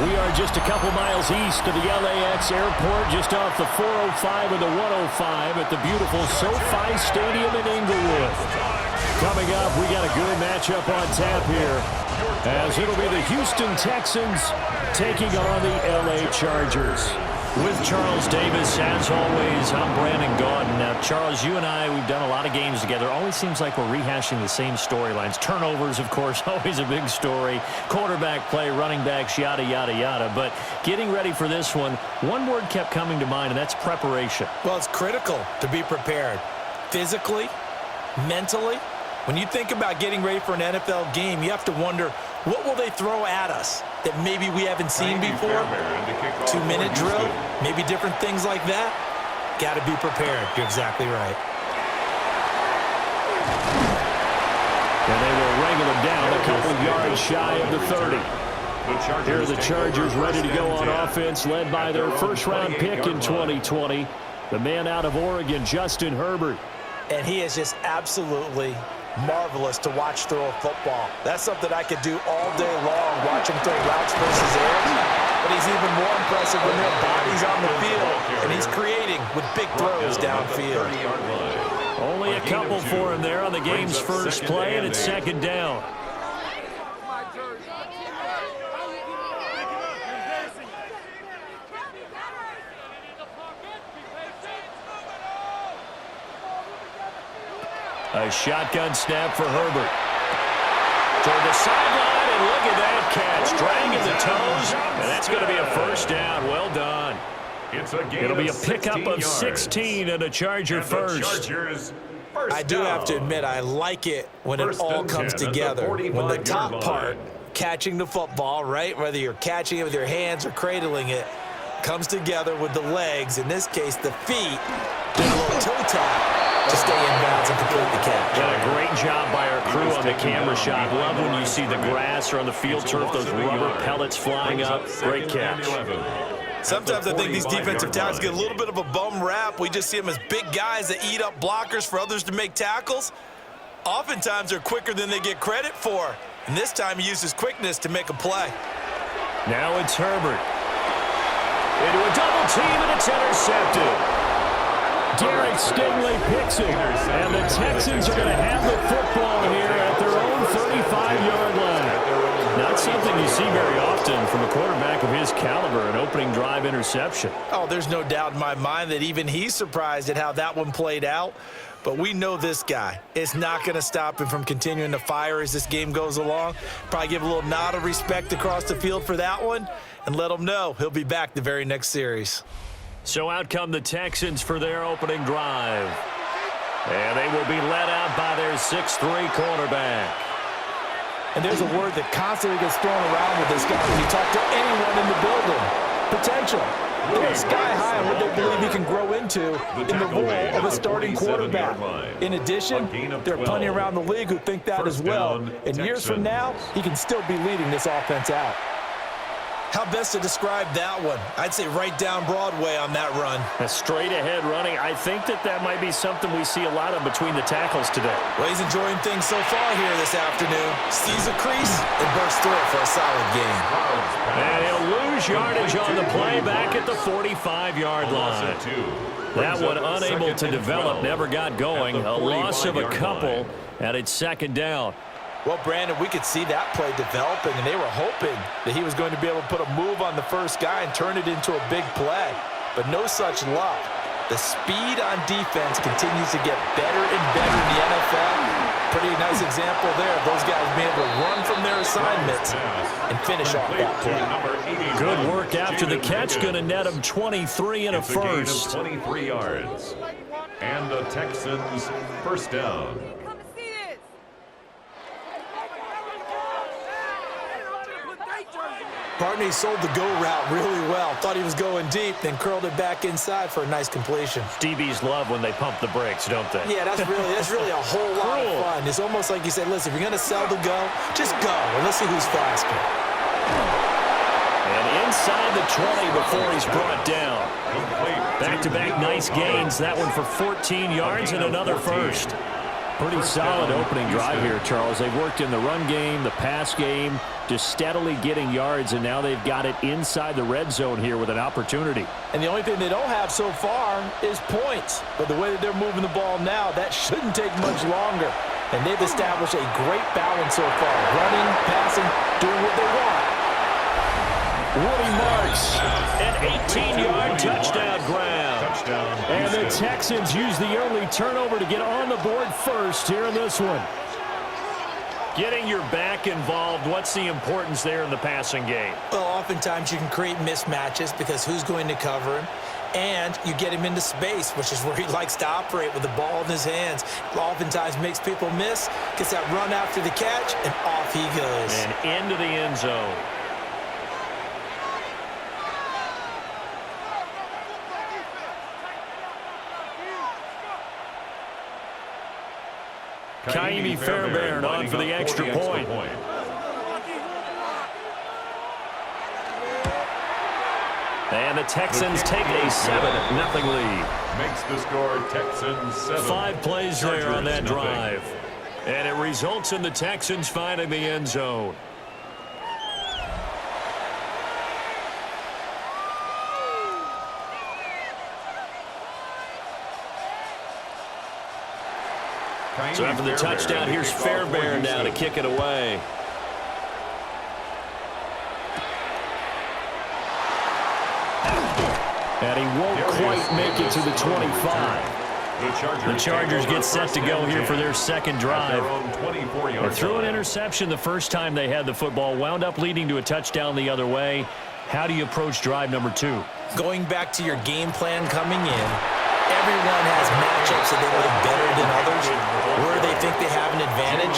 We are just a couple miles east of the LAX airport, just off the 405 and the 105 at the beautiful SoFi Stadium in Inglewood. Coming up, we got a good matchup on tap here, as it'll be the Houston Texans taking on the LA Chargers. With Charles Davis, as always, I'm Brandon Gaudin. Now, Charles, you and I, we've done a lot of games together. Always seems like we're rehashing the same storylines. Turnovers, of course, always a big story. Quarterback play, running backs, yada, yada, yada. But getting ready for this one word kept coming to mind, and that's preparation. Well, it's critical to be prepared. Physically, mentally. When you think about getting ready for an NFL game, you have to wonder, what will they throw at us that maybe we haven't seen before? 2-minute drill, maybe different things like that. Got to be prepared. You're exactly right. And they will wrangle them down a couple yards shy of the 30. Here are the Chargers ready to go on offense, led by their first-round pick in 2020, the man out of Oregon, Justin Herbert. And he is just absolutely marvelous to watch throw a football. That's something I could do all day long, watch him throw routes versus air. But he's even more impressive when their body's on the field, and he's creating with big throws downfield. Only a couple for him there on the game's first play, and it's second down. A shotgun snap for Herbert. Toward the sideline, and look at that catch. Dragging the toes, and that's going to be a first down. Well done. It'll be a pickup of 16 and a Charger first. I do have to admit, I like it when it all comes together. When the top part, catching the football, right, whether you're catching it with your hands or cradling it, comes together with the legs, in this case the feet, do a little toe tap to stay in bounds and complete the catch. And a great job by our crew on the camera shot. Love when you see the grass or on the field turf, those rubber pellets flying up. Great catch. Sometimes I think these defensive tackles get a little bit of a bum rap. We just see them as big guys that eat up blockers for others to make tackles. Oftentimes they're quicker than they get credit for. And this time he uses quickness to make a play. Now it's Herbert. Into a double team, and it's intercepted. Derek Stingley picks it, and the Texans are going to have the football here at their own 35-yard line. Not something you see very often from a quarterback of his caliber, an opening drive interception. Oh, there's no doubt in my mind that even he's surprised at how that one played out. But we know this guy is not going to stop him from continuing to fire as this game goes along. Probably give a little nod of respect across the field for that one and let him know he'll be back the very next series. So out come the Texans for their opening drive. And they will be led out by their 6'3" quarterback. And there's a word that constantly gets thrown around with this guy when you talk to anyone in the building. Potential. They're sky high on what they believe he can grow into in the role of a starting quarterback. In addition, there are plenty around the league who think that as well. And years from now, he can still be leading this offense out. How best to describe that one? I'd say right down Broadway on that run. A straight-ahead running. I think that might be something we see a lot of between the tackles today. Well, he's enjoying things so far here this afternoon. Sees a crease and bursts through it for a solid gain. And he'll lose yardage on the play back at the 45-yard line. That one unable to develop, never got going. A loss of a couple, and it's second down. Well, Brandon, we could see that play developing, and they were hoping that he was going to be able to put a move on the first guy and turn it into a big play. But no such luck. The speed on defense continues to get better and better in the NFL. Pretty nice example there of those guys being able to run from their assignments and finish off that play. Good work after the catch. Going to net him 23 and a first. 23 yards. And the Texans first down. Partney sold the go route really well. Thought he was going deep, then curled it back inside for a nice completion. DBs love when they pump the brakes, don't they? Yeah, that's really a whole lot of fun. It's almost like you said, listen, if you're going to sell the go, just go, and let's see who's faster. And inside the 20 before he's brought down. Back-to-back nice gains. That one for 14 yards and another first. Pretty solid opening drive here, Charles. They've worked in the run game, the pass game, just steadily getting yards, and now they've got it inside the red zone here with an opportunity. And the only thing they don't have so far is points. But the way that they're moving the ball now, that shouldn't take much longer. And they've established a great balance so far. Running, passing, doing what they want. Woody marks an 18-yard touchdown grab. And the Texans use the early turnover to get on the board first here in this one. Getting your back involved, what's the importance there in the passing game? Well, oftentimes you can create mismatches because who's going to cover him? And you get him into space, which is where he likes to operate with the ball in his hands. Oftentimes makes people miss, gets that run after the catch, and off he goes. And into the end zone. Kaimi Fairbairn on for the extra point. And the Texans take a 7-0 lead. Makes the score Texans 7. 5 plays there on that drive. And it results in the Texans finding the end zone. So after the touchdown, here's Fairbairn now to kick it away. And he won't quite make it to the 25. The Chargers get set to go here for their second drive. They threw an interception the first time they had the football, wound up leading to a touchdown the other way. How do you approach drive number 2? Going back to your game plan coming in, everyone has matchups that they like better than others. Where they think they have an advantage,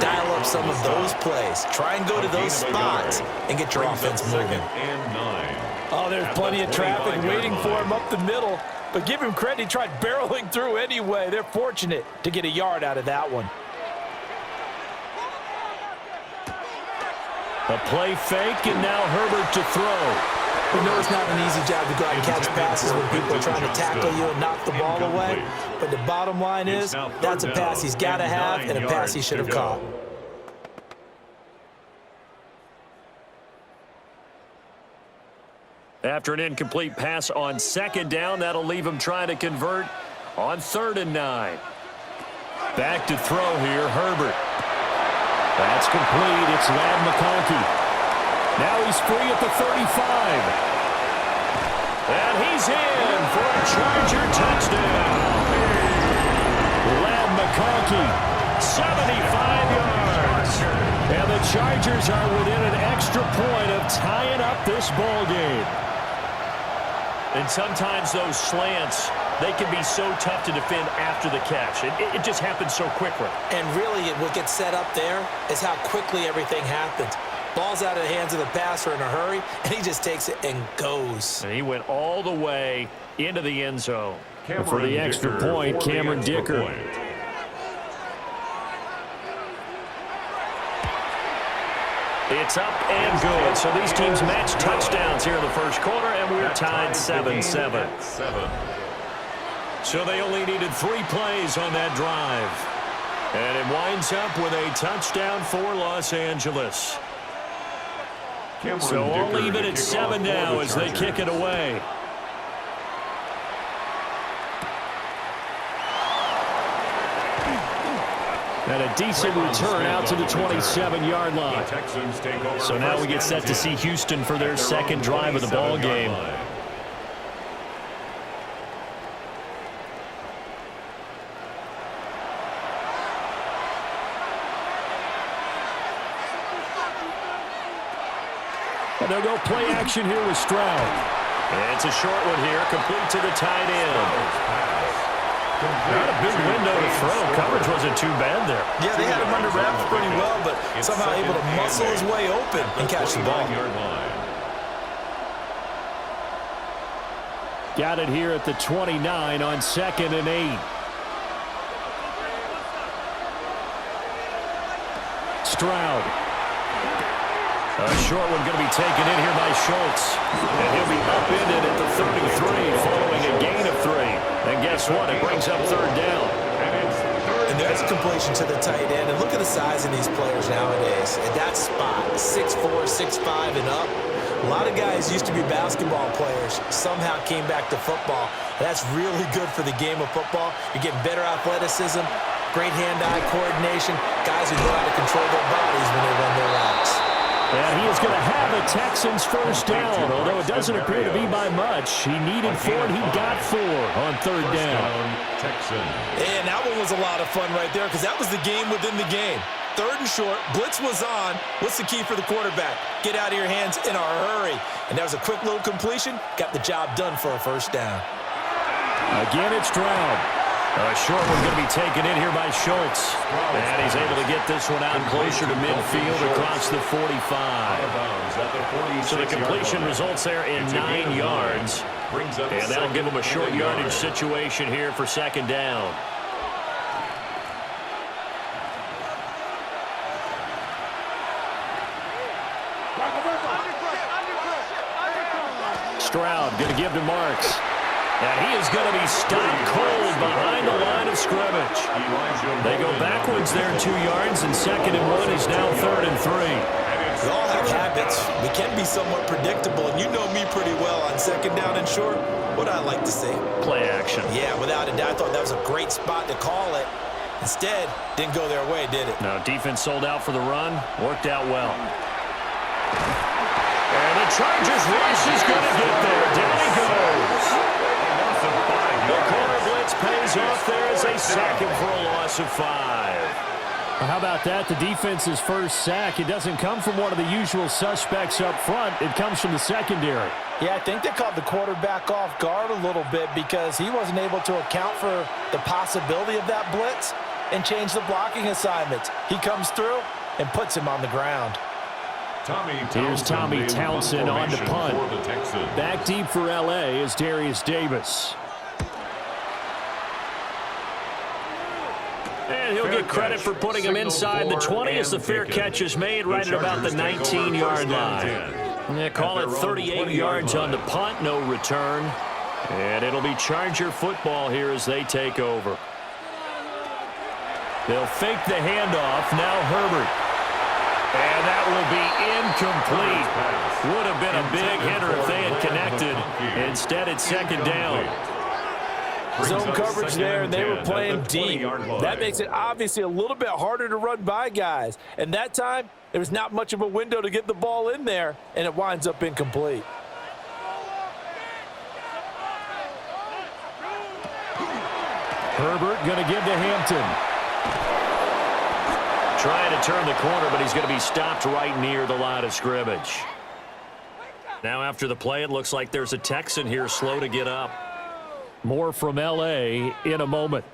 dial up some of those plays. Try and go to those spots and get your offense moving. Oh, there's plenty of traffic waiting for him up the middle. But give him credit, he tried barreling through anyway. They're fortunate to get a yard out of that one. A play fake, and now Herbert to throw. We know it's not an easy job to go out and catch passes when people are trying to tackle you and knock the ball away. But the bottom line is, that's a pass he's got to have and a pass he should have caught. After an incomplete pass on second down, that'll leave him trying to convert on 3rd and 9. Back to throw here, Herbert. That's complete. It's Ladd McConkey. Now he's free at the 35. And he's in for a Charger touchdown. Ladd McConkey, 75 yards. And the Chargers are within an extra point of tying up this ball game. And sometimes those slants, they can be so tough to defend after the catch. It just happens so quickly. And really, what gets set up there is how quickly everything happens. Ball's out of the hands of the passer in a hurry, and he just takes it and goes. And he went all the way into the end zone. For the extra point, Cameron Dicker. It's up and good. So these teams match touchdowns here in the first quarter, and we're tied 7-7. So they only needed 3 plays on that drive. And it winds up with a touchdown for Los Angeles. So I'll leave it at 7 now as they kick it away. And a decent return out to the 27-yard line. So now we get set to see Houston for their second drive of the ball game. And they'll go play action here with Stroud. And it's a short one here, complete to the tight end. Not a big window to throw. Coverage wasn't too bad there. Yeah, they had him under wraps pretty well, but somehow able to muscle his way open and catch the ball. Got it here at the 29 on 2nd and 8. Stroud. A short one going to be taken in here by Schultz. And he'll be upended at the 33 following a gain of 3. And guess what? It brings up 3rd down. And it's 3rd And there's a completion to the tight end. And look at the size of these players nowadays. At that spot, 6'4", 6'5", and up. A lot of guys used to be basketball players, somehow came back to football. That's really good for the game of football. You're getting better athleticism, great hand-eye coordination, guys who know how to control their bodies when they run their routes. And he is going to have a Texans first down, although it doesn't appear to be by much. He needed 4, and he got 4 on third down. Texans. And that one was a lot of fun right there because that was the game within the game. Third and short, blitz was on. What's the key for the quarterback? Get out of your hands in a hurry. And that was a quick little completion. Got the job done for a first down. Again, it's Stroud. A short one going to be taken in here by Schultz. And he's able to get this one out closer to midfield across the 45. So the completion results there in 9 yards. And that'll give him a short yardage situation here for second down. Stroud going to give to Marks. And he is going to be stopped cold behind the line of scrimmage. They go backwards there 2 yards, and 2nd and 1 is now 3rd and 3. We all have habits. We can be somewhat predictable, and you know me pretty well on 2nd down and short. What I like to see? Play action. Yeah, without a doubt, I thought that was a great spot to call it. Instead, didn't go their way, did it? No, defense sold out for the run. Worked out well. And the Chargers rush is going to get there. Down he goes. The corner blitz pays off there as they sack him for a loss of 5. Well, how about that? The defense's first sack. It doesn't come from one of the usual suspects up front. It comes from the secondary. Yeah, I think they caught the quarterback off guard a little bit because he wasn't able to account for the possibility of that blitz and change the blocking assignments. He comes through and puts him on the ground. Here's Tommy Townsend on the punt. Back deep for L.A. is Darius Davis. And he'll get credit for putting him inside the 20 as the fair catch is made right at about the 19-yard line. They call it 38 yards on the punt, no return. And it'll be Charger football here as they take over. They'll fake the handoff. Now Herbert. And that will be incomplete. Would have been a big hitter if they had connected. Instead, it's 2nd down. Zone coverage there, and they were playing deep. That makes it obviously a little bit harder to run by guys. And that time, there was not much of a window to get the ball in there, and it winds up incomplete. Herbert going to give to Hampton. Trying to turn the corner, but he's going to be stopped right near the line of scrimmage. Now after the play, it looks like there's a Texan here slow to get up. More from L.A. in a moment.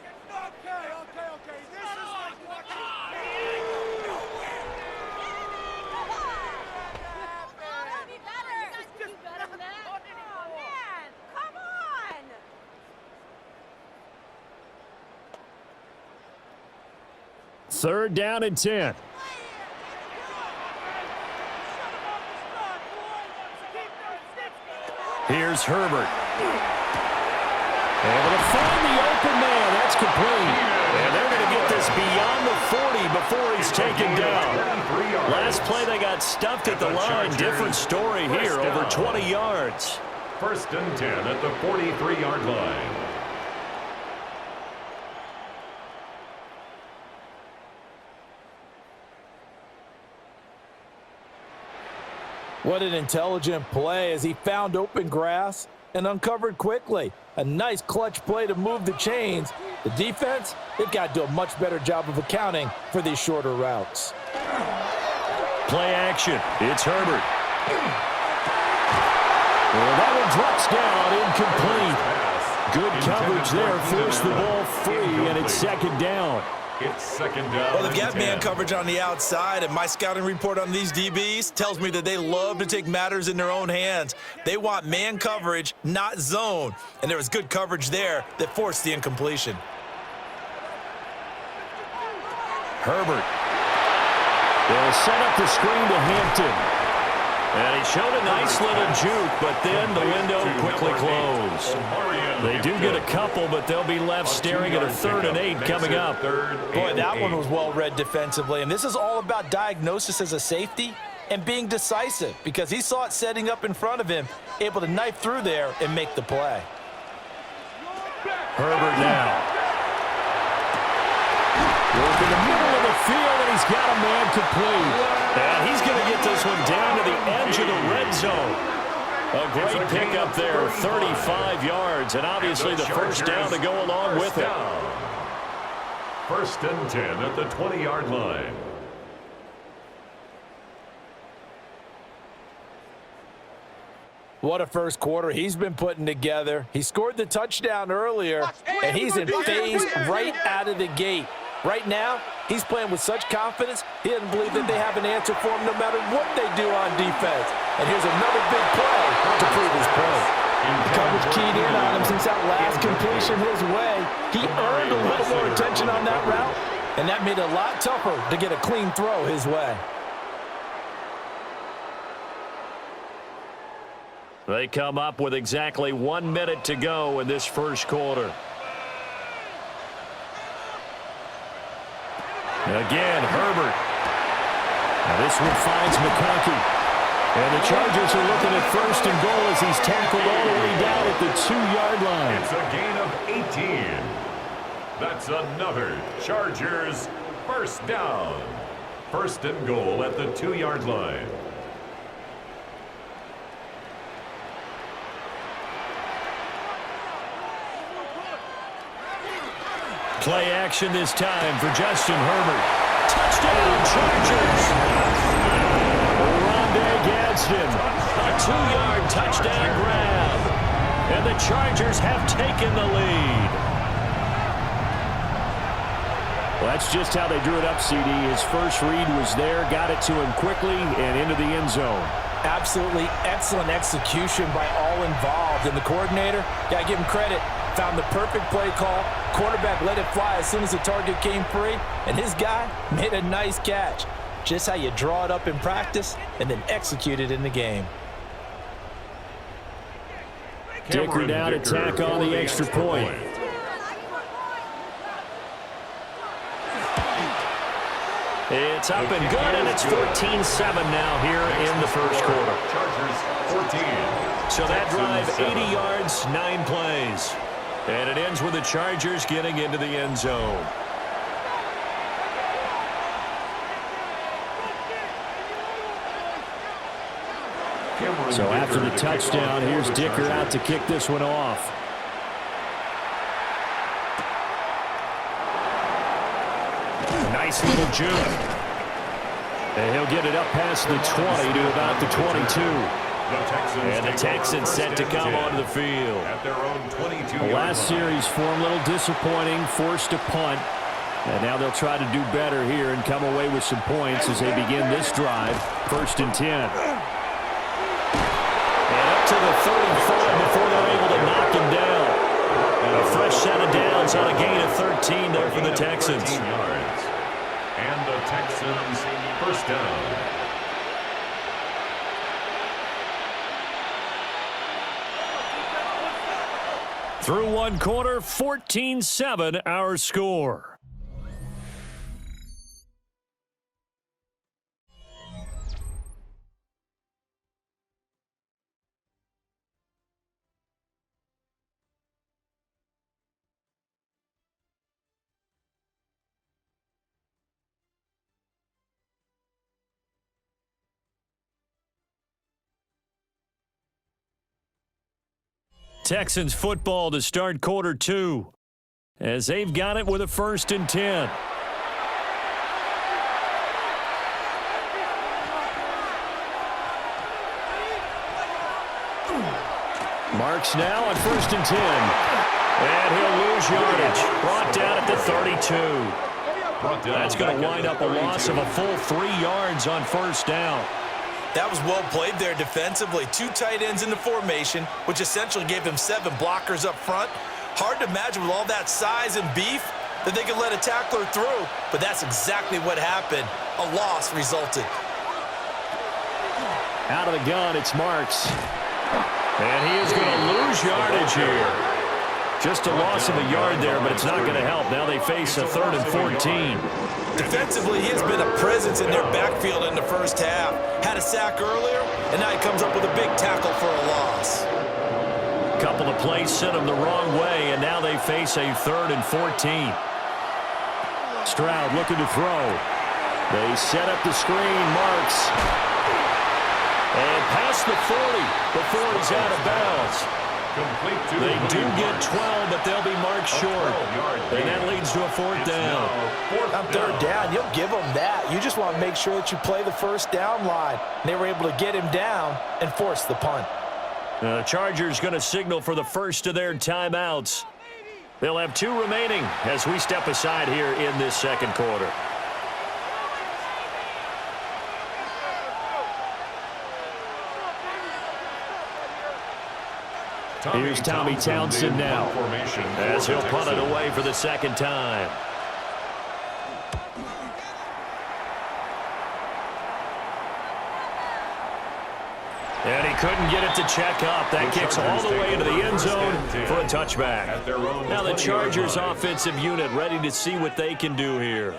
Third down and 10. Here's Herbert. Able to find the open man. That's complete. And they're going to get this beyond the 40 before he's taken down. Last play, they got stuffed at the line. Different story here, over 20 yards. 1st and 10 at the 43-yard line. What an intelligent play as he found open grass and uncovered quickly. A nice clutch play to move the chains. The defense, they've got to do a much better job of accounting for these shorter routes. Play action. It's Herbert. Well, that one drops down, incomplete. Good coverage there, forced the ball free, and it's 2nd down. It's 2nd down. Well, they've got man coverage on the outside, and my scouting report on these DBs tells me that they love to take matters in their own hands. They want man coverage, not zone. And there was good coverage there that forced the incompletion. Herbert. They'll set up the screen to Hampton. And he showed a nice little juke, but then the window quickly closed. They do get a couple, but they'll be left staring at a 3rd and 8 coming up. Boy, that one was well read defensively, and this is all about diagnosis as a safety and being decisive because he saw it setting up in front of him, able to knife through there and make the play. Herbert now. Work in the middle of the field, and he's got a man complete. And he's going to get this one down to the edge of the red zone. A great pickup there, 35 yards, and obviously the first down to go along with it. 1st and 10 at the 20-yard line. What a first quarter he's been putting together. He scored the touchdown earlier, and he's in phase right out of the gate. Right now, he's playing with such confidence, he doesn't believe that they have an answer for him no matter what they do on defense. And here's another big play to prove his point. The coverage keyed in on him since that last completion his way. He earned a little more attention on that route, and that made it a lot tougher to get a clean throw his way. They come up with exactly 1 minute to go in this first quarter. Again, Herbert. Now this one finds McConkey. And the Chargers are looking at 1st and goal as he's tackled all the way down at the 2-yard line. It's a gain of 18. That's another Chargers first down. 1st and goal at the 2-yard line. Play action this time for Justin Herbert. Touchdown, Chargers. Rondé Gadsden. A 2-yard touchdown grab. And the Chargers have taken the lead. Well, that's just how they drew it up, CD. His first read was there, got it to him quickly, and into the end zone. Absolutely excellent execution by all involved. And the coordinator, got to give him credit, found the perfect play call. Quarterback let it fly as soon as the target came free, and his guy made a nice catch. Just how you draw it up in practice and then execute it in the game. Dicker down to tack on the extra point. It's up and good, and it's 14-7 now here in the first quarter. Chargers 14. So that drive, 80 yards, 9 plays. And it ends with the Chargers getting into the end zone. So after the touchdown, here's Dicker out to kick this one off. Nice little juke. And he'll get it up past the 20 to about the 22. And the Texans set to come onto the field. At their own 22-yard last series for him, a little disappointing, forced a punt. And now they'll try to do better here and come away with some points as they begin this drive. 1st and 10. And up to the 35 before they're able to knock him down. And a fresh set of downs on a gain of 13 there for the Texans. 13 yards. And the Texans first down. Through one quarter, 14-7 our score. Texans football to start quarter 2 as they've got it with a 1st and 10. Marks now on 1st and 10. And he'll lose yardage. Brought down at the 32. That's going to wind up a loss of a full 3 yards on 1st down. That was well played there defensively. 2 tight ends in the formation, which essentially gave them 7 blockers up front. Hard to imagine with all that size and beef that they could let a tackler through, but that's exactly what happened. A loss resulted. Out of the gun, it's Marks. And he is going to lose yardage here. Just a loss of a yard there, but it's not going to help. Now they face a 3rd and 14. Defensively, he has been a presence in their backfield in the first half. Had a sack earlier, and now he comes up with a big tackle for a loss. Couple of plays sent them the wrong way, and now they face a 3rd and 14. Stroud looking to throw. They set up the screen. Marks. And past the 40 before he's out of bounds. They do get 12, but they'll be marked short. And that leads to a 4th down. On 3rd down, you'll give them that. You just want to make sure that you play the first down line. They were able to get him down and force the punt. The Chargers going to signal for the first of their timeouts. They'll have 2 remaining as we step aside here in this second quarter. Here's Tommy Townsend now as he'll punt it away for the second time. And he couldn't get it to check up. That kicks all the way into the end zone for a touchback. Now the Chargers offensive unit ready to see what they can do here.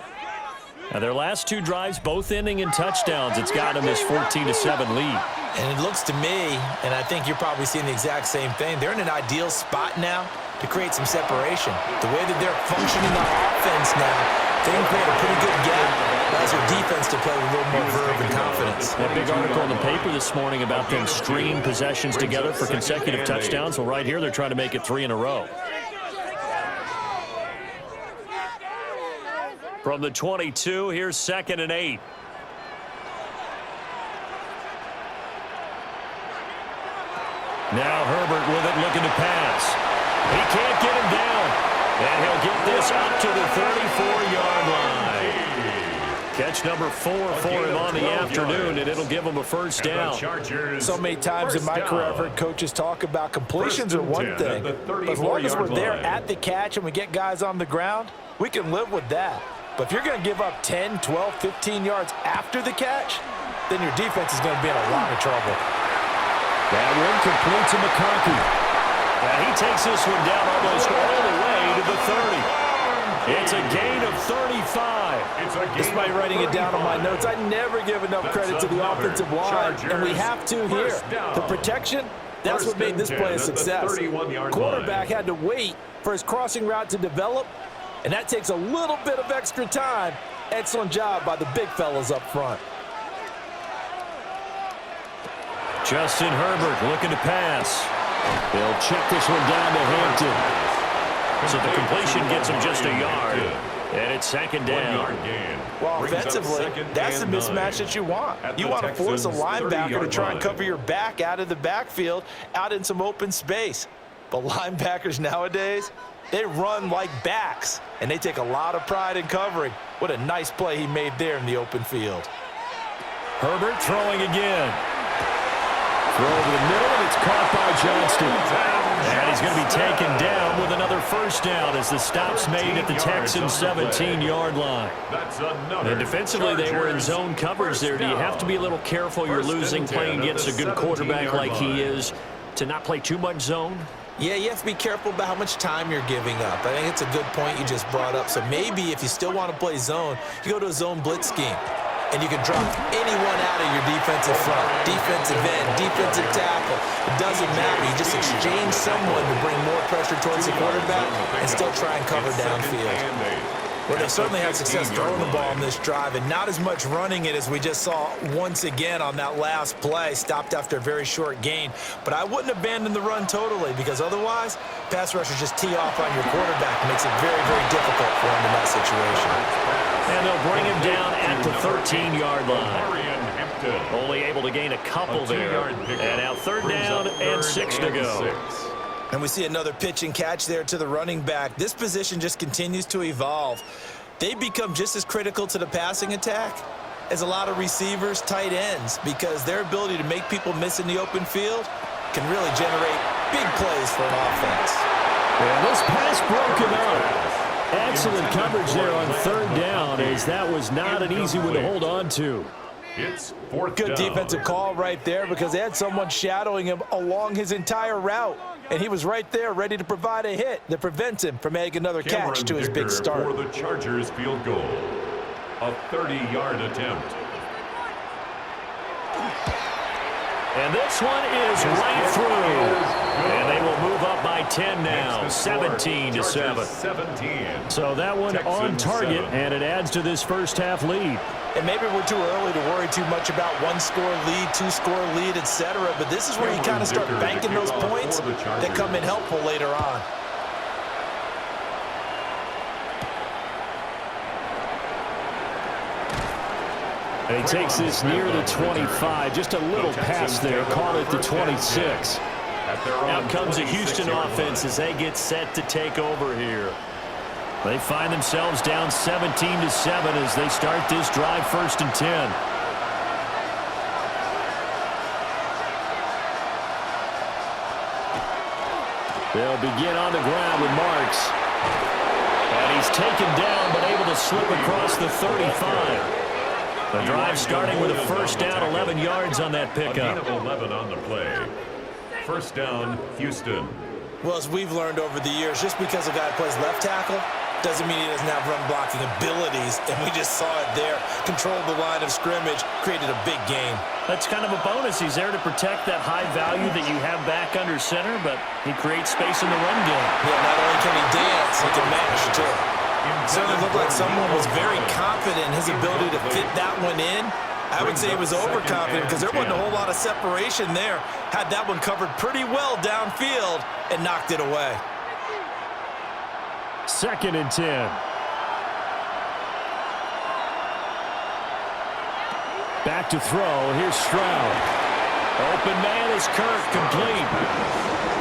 Now their last 2 drives both ending in touchdowns. It's got them this 14-7 lead. And it looks to me, and I think you're probably seeing the exact same thing, they're in an ideal spot now to create some separation. The way that they're functioning on offense now, they can create a pretty good gap. Allows their defense to play with a little more verve and confidence. That big article in the paper this morning about them stringing possessions together for consecutive touchdowns. Well, right here they're trying to make it 3 in a row. From the 22, here's 2nd and 8. Now Herbert with it, looking to pass. He can't get him down. And he'll get this up to the 34-yard line. Catch number 4 for him on the afternoon, and it'll give him a first down. So many times in my career I've heard coaches talk about completions are one thing, but as long as we're there at the catch and we get guys on the ground, we can live with that. But if you're going to give up 10, 12, 15 yards after the catch, then your defense is going to be in a lot of trouble. That one complete to McConkey. And he takes this one down almost all the way to the 30. It's a gain of 35. Despite writing it down on my notes, I never give enough credit to the offensive line, and we have to here. The protection, that's what made this play a success. Quarterback had to wait for his crossing route to develop, and that takes a little bit of extra time. Excellent job by the big fellas up front. Justin Herbert looking to pass. They'll check this one down to Hampton. So the completion gets him just a yard. And it's 2nd down. Well, offensively, that's the mismatch that you want. You want to force a linebacker to try and cover your back out of the backfield, out in some open space. But linebackers nowadays, they run like backs, and they take a lot of pride in covering. What a nice play he made there in the open field. Herbert throwing again. Throw over the middle, and it's caught by Johnston. And he's going to be taken down with another first down as the stop's made at the Texans' 17-yard line. And defensively, they were in zone coverage there. Do you have to be a little careful? You're losing playing against a good quarterback like he is to not play too much zone? Yeah, you have to be careful about how much time you're giving up. I think it's a good point you just brought up. So maybe if you still want to play zone, you go to a zone blitz scheme. And you can drop anyone out of your defensive front, defensive end, defensive tackle. It doesn't matter. You just exchange someone to bring more pressure towards the quarterback and still try and cover downfield. Well, they certainly had success throwing the ball on this drive and not as much running it as we just saw once again on that last play. Stopped after a very short gain. But I wouldn't abandon the run totally because otherwise, pass rushers just tee off on your quarterback. It makes it very, very difficult for him in that situation. And they'll bring him down at the 13-yard line. Only able to gain a couple there. And now 3rd down and 6 to go. And we see another pitch and catch there to the running back. This position just continues to evolve. They become just as critical to the passing attack as a lot of receivers, tight ends, because their ability to make people miss in the open field can really generate big plays for an offense. And this pass broken up. Excellent coverage there on 3rd down, as that was not an easy one to hold on to. It's fourth Good down. defensive call right there because they had someone shadowing him along his entire route. And he was right there ready to provide a hit that prevents him from making another catch to his big start. For the Chargers field goal. A 30-yard attempt. And this one is right through. And they will move up by 10 now, 17-7. 17. So that one Texans on target, 7. and it adds to this first half lead. And maybe we're too early to worry too much about one-score lead, two-score lead, etc. But this is where you kind of start banking those points that come in helpful later on. And he takes this near the 25. Just a little pass there. Call it the 26. Out comes the Houston offense as they get set to take over here. They find themselves down 17-7 as they start this drive, 1st and 10. They'll begin on the ground with Marks. And he's taken down but able to slip across the 35. The drive starting with a first down, 11 yards on that pickup. A gain of 11 on the play. First down, Houston. Well, as we've learned over the years, just because a guy plays left tackle doesn't mean he doesn't have run-blocking abilities, and we just saw it there. Controlled the line of scrimmage, created a big gain. That's kind of a bonus. He's there to protect that high value that you have back under center, but he creates space in the run game. Yeah, not only can he dance, he can mash, too. Certainly looked like someone was very confident in his ability to fit that one in. I would say he was overconfident because there wasn't a whole lot of separation there. Had that one covered pretty well downfield and knocked it away. 2nd and 10. Back to throw. Here's Stroud. Open man is Kirk, complete.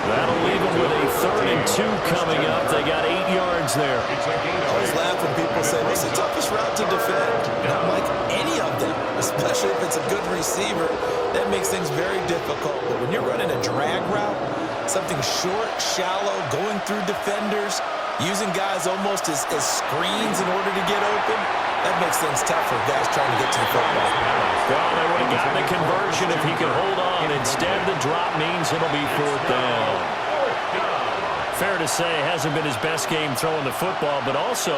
That'll leave him with a 3rd and 2 coming up. They got 8 yards there. I always laugh when people say, what's the toughest route to defend? Not like any of them, especially if it's a good receiver. That makes things very difficult. But when you're running a drag route, something short, shallow, going through defenders, using guys almost as screens in order to get open, that makes things tough for guys trying to get to the football. Well, they would have gotten the conversion if he could hold on. Instead, the drop means it'll be 4th down. Fair to say, hasn't been his best game throwing the football, but also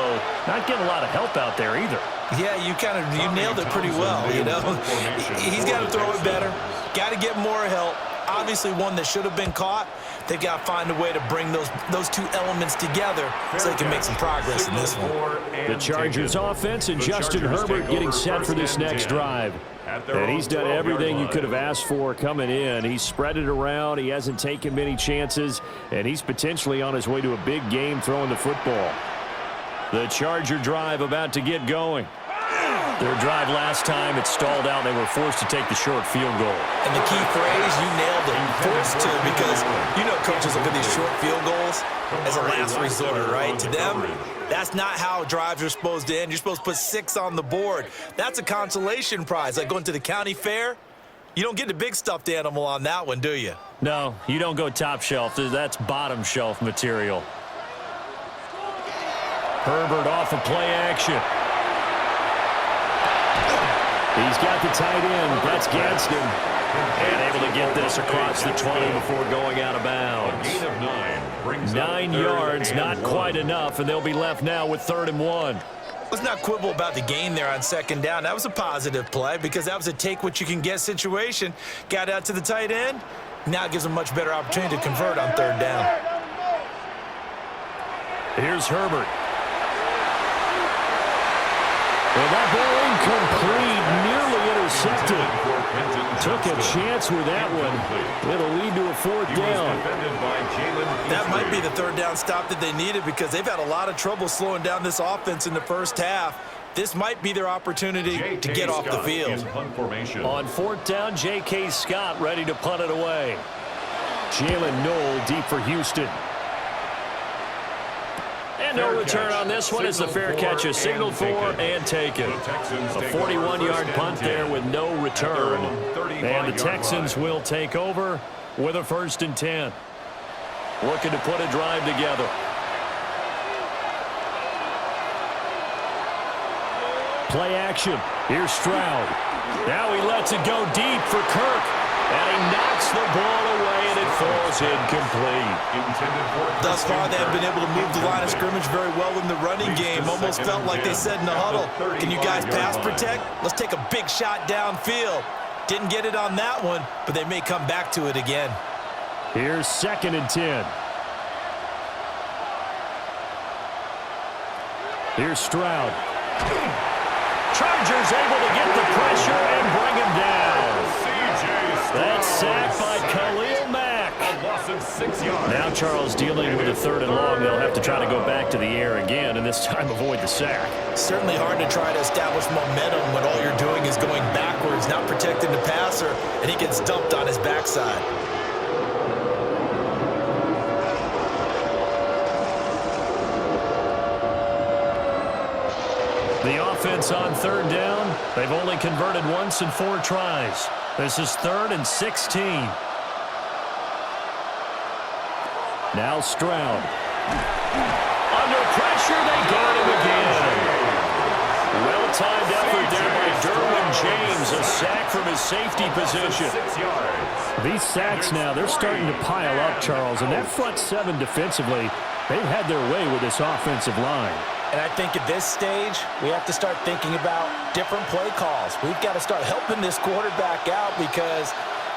not getting a lot of help out there either. Yeah, you nailed it pretty well, you know. He's got to throw it better. Got to get more help. Obviously one that should have been caught. They've got to find a way to bring those two elements together so they can make some progress in this one. The Chargers offense and Justin Herbert getting set for this next drive. And he's done everything you could have asked for coming in. He's spread it around. He hasn't taken many chances. And he's potentially on his way to a big game throwing the football. The Charger drive about to get going. Their drive last time, it stalled out. They were forced to take the short field goal. And the key phrase, you nailed it, forced to, because you know coaches look at these short field goals as a last resort, right? To them, that's not how drives are supposed to end. You're supposed to put 6 on the board. That's a consolation prize, like going to the county fair. You don't get the big stuffed animal on that one, do you? No, you don't go top shelf. That's bottom shelf material. Herbert off of play action. He's got the tight end. That's Gadsden. And able to get this across the 20 before going out of bounds. A gain of 9 brings 9 yards, not quite enough, and they'll be left now with 3rd and 1. Let's not quibble about the gain there on 2nd down. That was a positive play because that was a take-what-you-can-get situation. Got out to the tight end. Now it gives them a much better opportunity to convert on 3rd down. Here's Herbert. Well, that ball incomplete, nearly intercepted. Took a chance with that one. It'll lead to a 4th down. That might be the 3rd down stop that they needed because they've had a lot of trouble slowing down this offense in the first half. This might be their opportunity to get off the field. On 4th down, J.K. Scott ready to punt it away. Jalen Knoll deep for Houston. And no return on this one as the fair catch is signaled for and taken. A 41-yard punt there with no return. And the Texans will take over with a 1st and 10. Looking to put a drive together. Play action. Here's Stroud. Now he lets it go deep for Kirk. And he knocks the ball away, and it falls incomplete. Thus far, they have been able to move the line of scrimmage very well in the running game. Almost felt like they said in the huddle, can you guys pass protect? Let's take a big shot downfield. Didn't get it on that one, but they may come back to it again. Here's 2nd and 10. Here's Stroud. Chargers able to get the pressure and bring him down. That's sacked by Khalil Mack. Now Charles dealing with a 3rd and long. They'll have to try to go back to the air again, and this time avoid the sack. Certainly hard to try to establish momentum when all you're doing is going backwards, not protecting the passer, and he gets dumped on his backside. The offense on 3rd down. They've only converted once in 4 tries. This is 3rd and 16. Now Stroud. Under pressure, they got him again. Well-timed effort there by Derwin James. A sack from his safety position. These sacks now, they're starting to pile up, Charles. And that front 7 defensively, they've had their way with this offensive line. And I think at this stage, we have to start thinking about different play calls. We've got to start helping this quarterback out because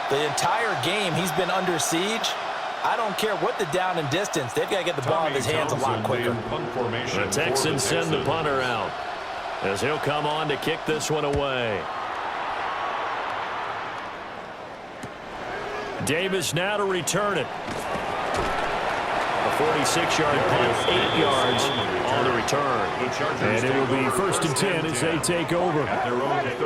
the entire game he's been under siege. I don't care what the down and distance. They've got to get the ball in his hands a lot quicker. The Texans send the punter out as he'll come on to kick this one away. Davis now to return it. A 46-yard punt, 8 yards on the return. And it will be 1st and 10 as they take over.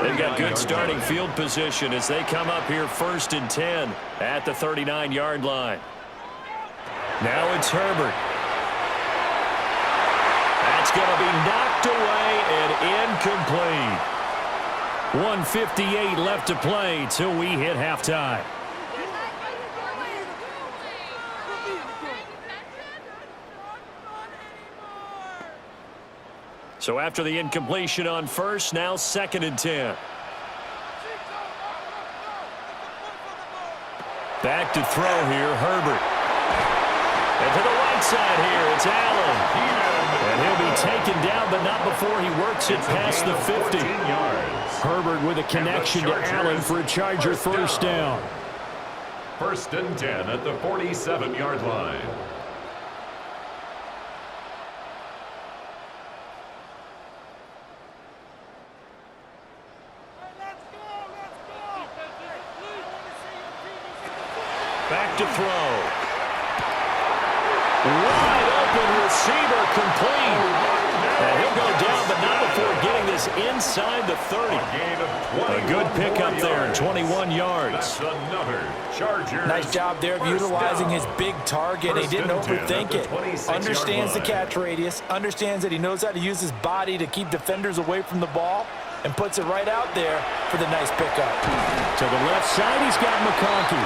They've got good starting field position as they come up here 1st and 10 at the 39-yard line. Now it's Herbert. That's going to be knocked away and incomplete. 1:58 left to play till we hit halftime. So after the incompletion on 1st, now 2nd and 10. Back to throw here, Herbert. And to the right side here, it's Allen. And he'll be taken down, but not before he works it past the 50. Herbert with a connection to Allen for a Charger 1st down. 1st and 10 at the 47-yard line. Back to throw. Wide open receiver complete. And he'll go down, but not before getting this inside the 30. A good pickup there, 21 yards. Nice job there of utilizing his big target. He didn't overthink it. Understands the catch radius. Understands that he knows how to use his body to keep defenders away from the ball. And puts it right out there for the nice pickup. To the left side, he's got McConkey.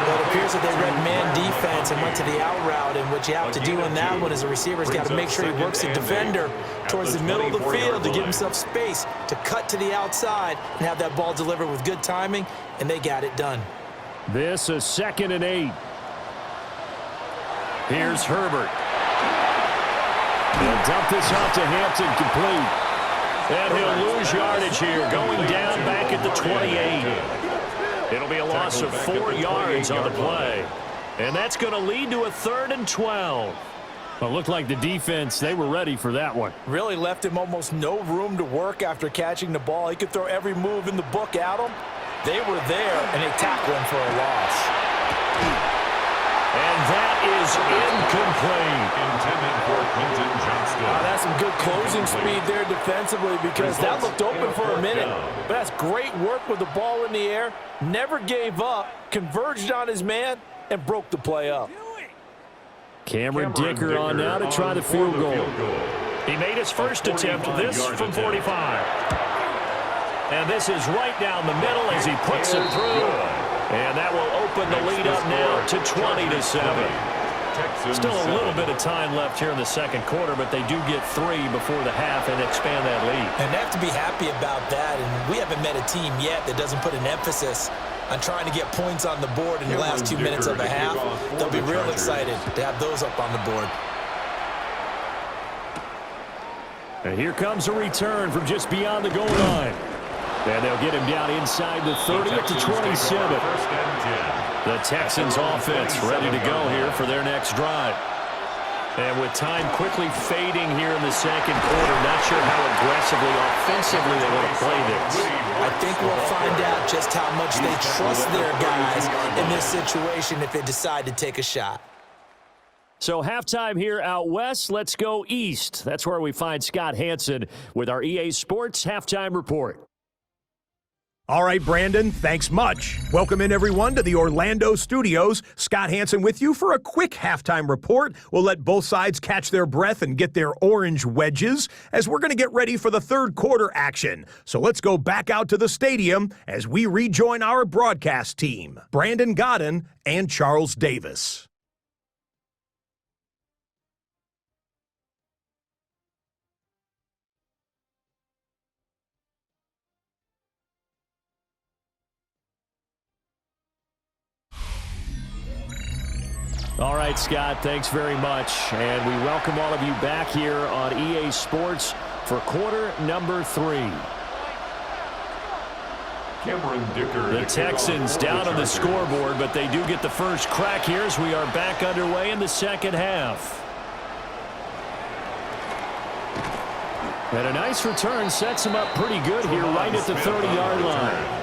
Well, it appears that they read man defense and went to the out route, and what you have to do on that one is the receiver's got to make sure he works the defender towards the middle of the field to give himself space to cut to the outside and have that ball delivered with good timing, and they got it done. This is 2nd and 8. Here's Herbert. They'll dump this off to Hampton, complete. And he'll lose yardage here, going down back at the 28. It'll be a loss of 4 yards on the play. And that's going to lead to a 3rd and 12. Well, it looked like the defense, they were ready for that one. Really left him almost no room to work after catching the ball. He could throw every move in the book at him. They were there, and they tackled him for a loss. And that is incomplete. Intended for Quentin Johnston. That's some good closing speed there defensively because that looked open for a minute. But that's great work with the ball in the air. Never gave up, converged on his man, and broke the play up. Cameron Dicker on now to try the field goal. He made his first attempt, this from 45. And this is right down the middle as he puts it through. And that will open the lead up now to 20-7. Texans Still a little 7. bit of time left here in the second quarter, but they do get 3 before the half and expand that lead. And they have to be happy about that, and we haven't met a team yet that doesn't put an emphasis on trying to get points on the board in the last 2 minutes of a half. They'll be real excited to have those up on the board. And here comes a return from just beyond the goal line. And they'll get him down inside the 30 at the 27. The Texans offense ready to go here for their next drive. And with time quickly fading here in the second quarter, not sure how aggressively, offensively they want to play this. I think we'll find out just how much they trust their guys in this situation if they decide to take a shot. So halftime here out west, let's go east. That's where we find Scott Hanson with our EA Sports Halftime Report. All right, Brandon, thanks much. Welcome in, everyone, to the Orlando studios. Scott Hanson with you for a quick halftime report. We'll let both sides catch their breath and get their orange wedges as we're going to get ready for the third quarter action. So let's go back out to the stadium as we rejoin our broadcast team, Brandon Godden and Charles Davis. All right, Scott, thanks very much. And we welcome all of you back here on EA Sports for quarter number 3. The Texans down on the scoreboard, but they do get the first crack here as we are back underway in the second half. And a nice return sets them up pretty good here right at the 30-yard line.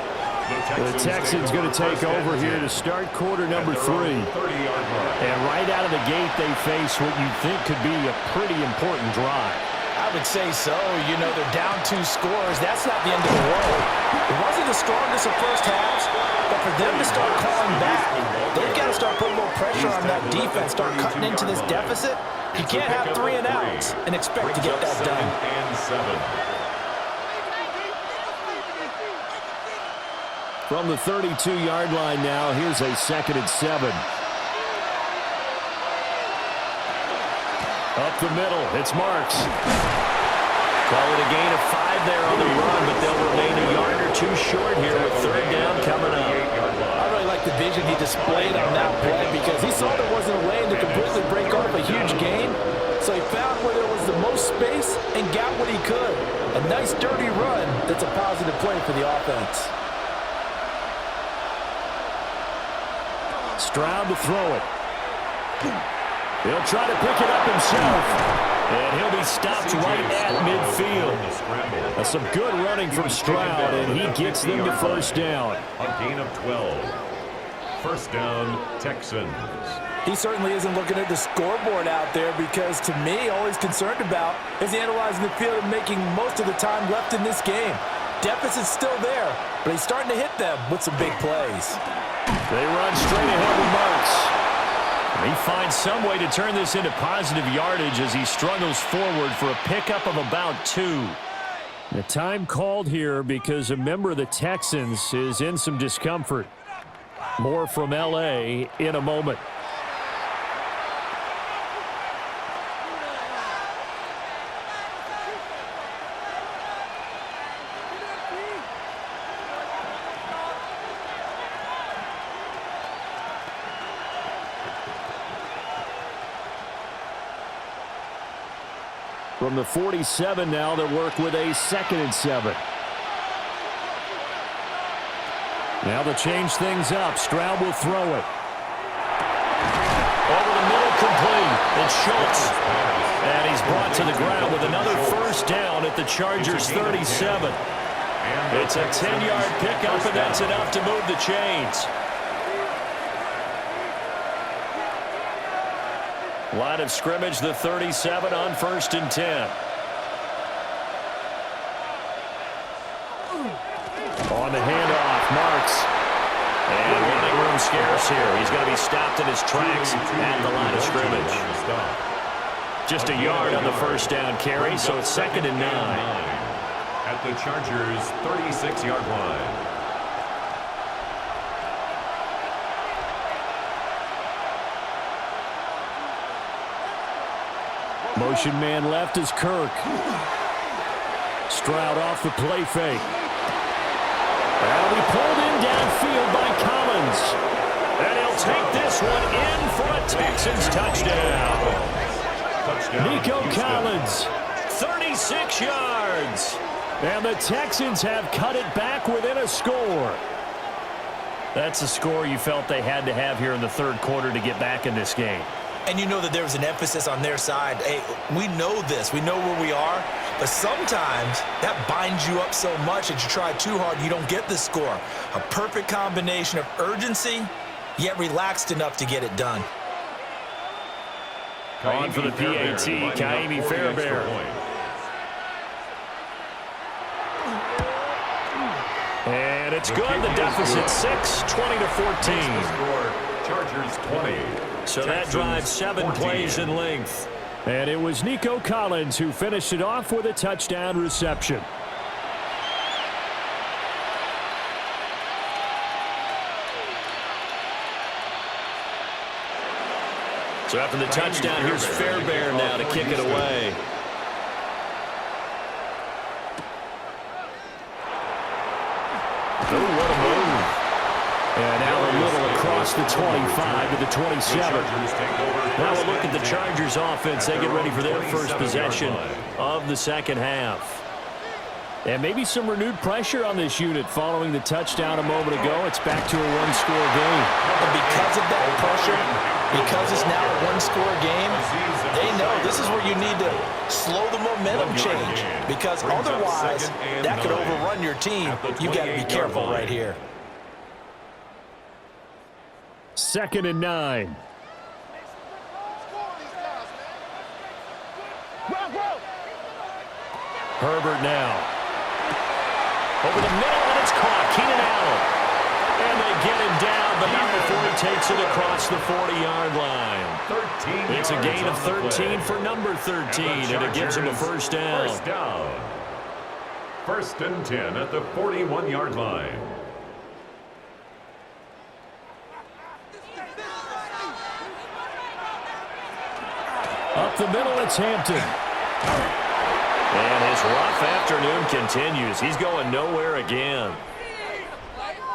The Texans going to take over here to start quarter number 3. And right out of the gate, they face what you think could be a pretty important drive. I would say so. You know, they're down 2 scores. That's not the end of the world. It wasn't the strongest of first halves, but for them to start calling back, they've got to start putting a little pressure on that defense, start cutting into this deficit. You can't have 3 and outs and expect to get that done. From the 32-yard line now, here's a 2nd and 7. Up the middle, it's Marks. Call it a gain of 5 there on the run, but they'll remain a yard or 2 short here with 3rd down coming up. I really like the vision he displayed on that play because he saw there wasn't a lane to completely break off a huge gain. So he found where there was the most space and got what he could. A nice dirty run that's a positive play for the offense. Stroud to throw it. He'll try to pick it up himself. And he'll be stopped right at midfield. That's some good running from Stroud, and he gets them to 1st down. A gain of 12. 1st down, Texans. He certainly isn't looking at the scoreboard out there because, to me, all he's concerned about is analyzing the field and making most of the time left in this game. Deficit's still there, but he's starting to hit them with some big plays. They run straight ahead with Marks. He finds some way to turn this into positive yardage as he struggles forward for a pickup of about 2. The time called here because a member of the Texans is in some discomfort. More from L.A. in a moment. From the 47 now, they'll work with a 2nd and 7. Now they'll change things up. Stroud will throw it. Over the middle, complete. It's Schultz. And he's brought to the ground with another 1st down at the Chargers' 37. It's a 10-yard pickup, and that's enough to move the chains. Line of scrimmage, the 37 on 1st and 10. On the handoff, Marks. And running room scarce here. He's going to be stopped in his tracks at the line of scrimmage. Just a yard on the 1st down carry, so it's 2nd and 9. At the Chargers' 36-yard line. Motion man left is Kirk. Stroud off the play fake. That'll be pulled in downfield by Collins. And he'll take this one in for a Texans touchdown. Nico Collins, 36 yards. And the Texans have cut it back within a score. That's a score you felt they had to have here in the third quarter to get back in this game. And you know that there was an emphasis on their side. Hey, we know this. We know where we are. But sometimes that binds you up so much that you try too hard, you don't get the score. A perfect combination of urgency, yet relaxed enough to get it done. On for the PAT, Kaimi Fairbairn. And it's good. The deficit 6, 20-14. Chargers 20. So that drives 7 plays in length. And it was Nico Collins who finished it off with a touchdown reception. So after the touchdown, here's Fairbairn now to kick it away. Oh, what a move. And now a little across the 25 to the 27. Now we'll look at the Chargers offense. They get ready for their first possession of the second half. And maybe some renewed pressure on this unit following the touchdown a moment ago. It's back to a one-score game. And because of that pressure, because it's now a one-score game, they know this is where you need to slow the momentum change. Because otherwise, that could overrun your team. You've got to be careful right here. 2nd and 9. Herbert now. Over the middle, and it's caught. Keenan Allen. And they get him down, but not before he takes it across the 40-yard line. It's a gain of 13 for number 13, and it gives him a first down. First down. 1st and 10 at the 41-yard line. Up the middle, it's Hampton. And his rough afternoon continues. He's going nowhere again.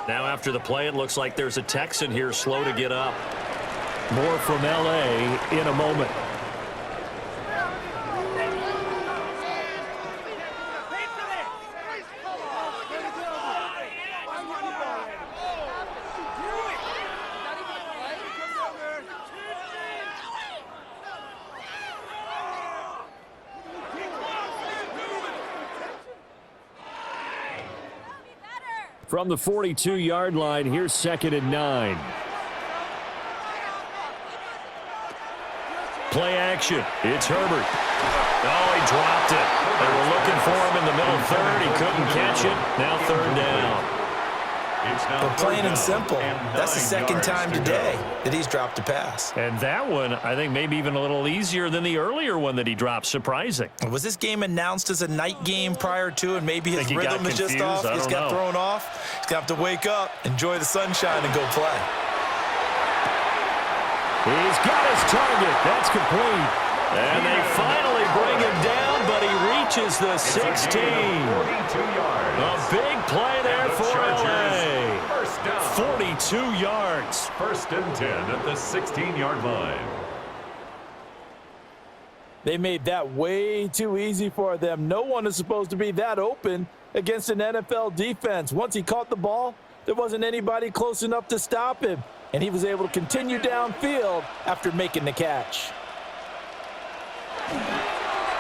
Now after the play, it looks like there's a Texan here slow to get up. More from L.A. in a moment. From the 42-yard line, here's 2nd and 9. Play action. It's Herbert. Oh, he dropped it. They were looking for him in the middle third. He couldn't catch it. Now 3rd down. But plain and simple, that's the second time today that he's dropped a pass. And that one, I think, maybe even a little easier than the earlier one that he dropped. Surprising. Was this game announced as a night game prior to, and maybe his rhythm is just off? He's got thrown off. He's going to have to wake up, enjoy the sunshine, and go play. He's got his target. That's complete. And they finally bring him down, but he reaches the 16. A big play there for L.A. 42 yards. 1st and 10 at the 16-yard line. They made that way too easy for them. No one is supposed to be that open against an NFL defense. Once he caught the ball, there wasn't anybody close enough to stop him, and he was able to continue downfield after making the catch.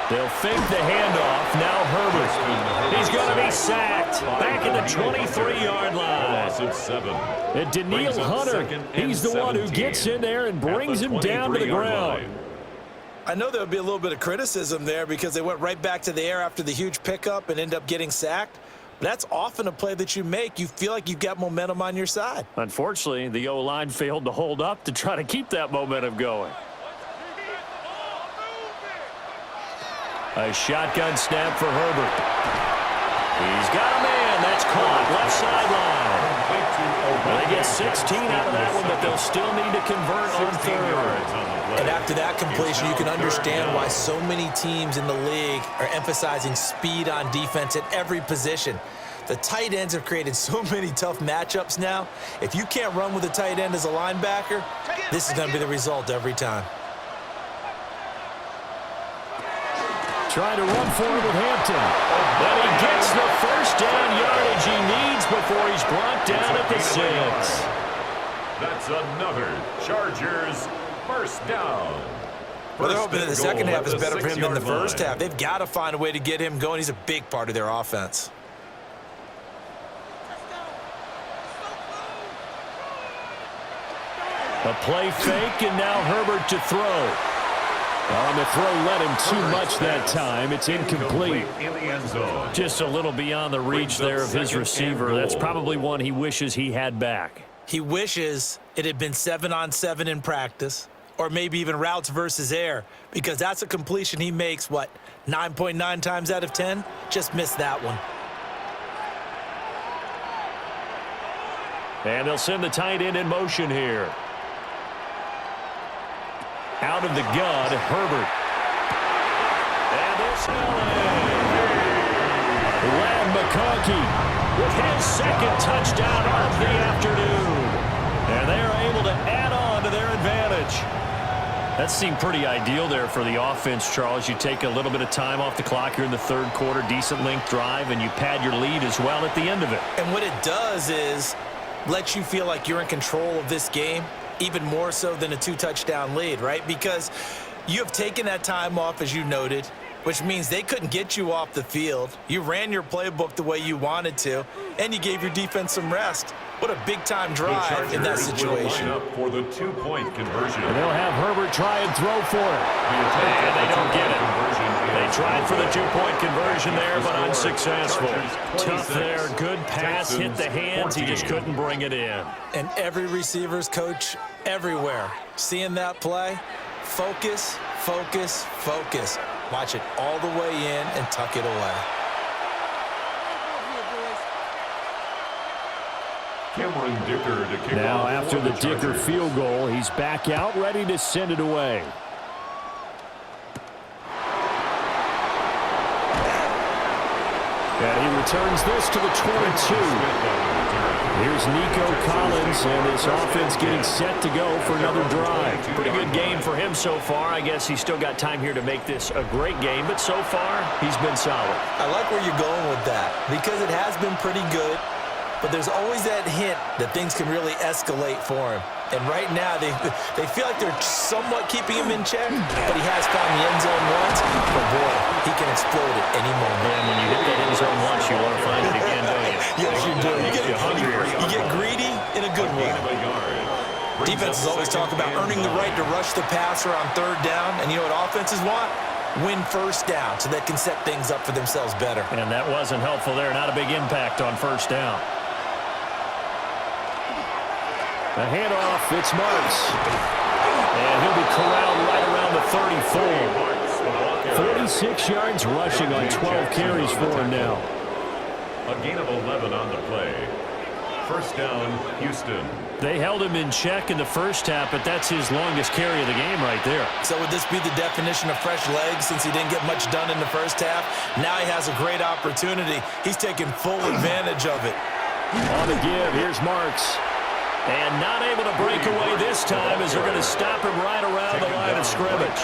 They'll fake the handoff. Now Herbert. He's going to be sacked. Back at the 23-yard line. And Daniil Hunter, he's the one who gets in there and brings him down to the ground. I know there'll be a little bit of criticism there because they went right back to the air after the huge pickup and end up getting sacked. But that's often a play that you make. You feel like you've got momentum on your side. Unfortunately, the O-line failed to hold up to try to keep that momentum going. A shotgun snap for Herbert. He's got a man. That's caught. Left sideline. Well, they get 16 out of that one, but they'll still need to convert on third. And after that completion, you can understand why so many teams in the league are emphasizing speed on defense at every position. The tight ends have created so many tough matchups now. If you can't run with a tight end as a linebacker, this is going to be the result every time. Trying to run forward with Hampton. And he gets the first down yardage he needs before he's brought down at the 6. That's another Chargers first down. Well, they're hoping that the second half is better for him than the first half. They've got to find a way to get him going. He's a big part of their offense. A play fake, and now Herbert to throw. Well, the throw led him too much that time. It's incomplete. In the end zone. Just a little beyond the reach there of his receiver. That's probably one he wishes he had back. He wishes it had been 7-on-7 in practice, or maybe even routes versus air, because that's a completion he makes, 9.9 times out of 10? Just missed that one. And they'll send the tight end in motion here. Out of the gun, Herbert. And it's Lad McConkey with his second touchdown of the afternoon. And they are able to add on to their advantage. That seemed pretty ideal there for the offense, Charles. You take a little bit of time off the clock here in the third quarter, decent length drive, and you pad your lead as well at the end of it. And what it does is let you feel like you're in control of this game, even more so than a 2-touchdown lead, right? Because you have taken that time off, as you noted, which means they couldn't get you off the field. You ran your playbook the way you wanted to, and you gave your defense some rest. What a big-time drive in that situation. Will line up for the 2-point conversion. And they'll have Herbert try and throw for it. And they don't get it. They tried for the 2-point conversion there, but unsuccessful. Tough there, good pass, hit the hands, he just couldn't bring it in. And every receiver's coach everywhere, seeing that play, focus, focus, focus. Watch it all the way in and tuck it away. Cameron Dicker to kick now off after for the Dicker Chargers. field goal, he's back out, ready to send it away. And he returns this to the 22. Here's Nico Collins, and his offense getting set to go for another drive. Pretty good game for him so far. I guess he's still got time here to make this a great game, but so far, he's been solid. I like where you're going with that, because it has been pretty good, but there's always that hint that things can really escalate for him. And right now, they feel like they're somewhat keeping him in check, but he has found the end zone once. But boy, he can explode at any moment. And when you hit that end zone once, you want to find it again, don't you? Yes, you do. You get greedy in a good way. Defenses always talk about earning the right to rush the passer on third down. And you know what offenses want? Win first down so they can set things up for themselves better. And that wasn't helpful there. Not a big impact on first down. The handoff, it's Marks. And he'll be corralled right around the 34. 46 yards rushing on 12 carries for him now. A gain of 11 on the play. First down, Houston. They held him in check in the first half, but that's his longest carry of the game right there. So would this be the definition of fresh legs since he didn't get much done in the first half? Now he has a great opportunity. He's taking full advantage of it. On the give, here's Marks. And not able to break away this time as they're going to stop him right around the line of scrimmage.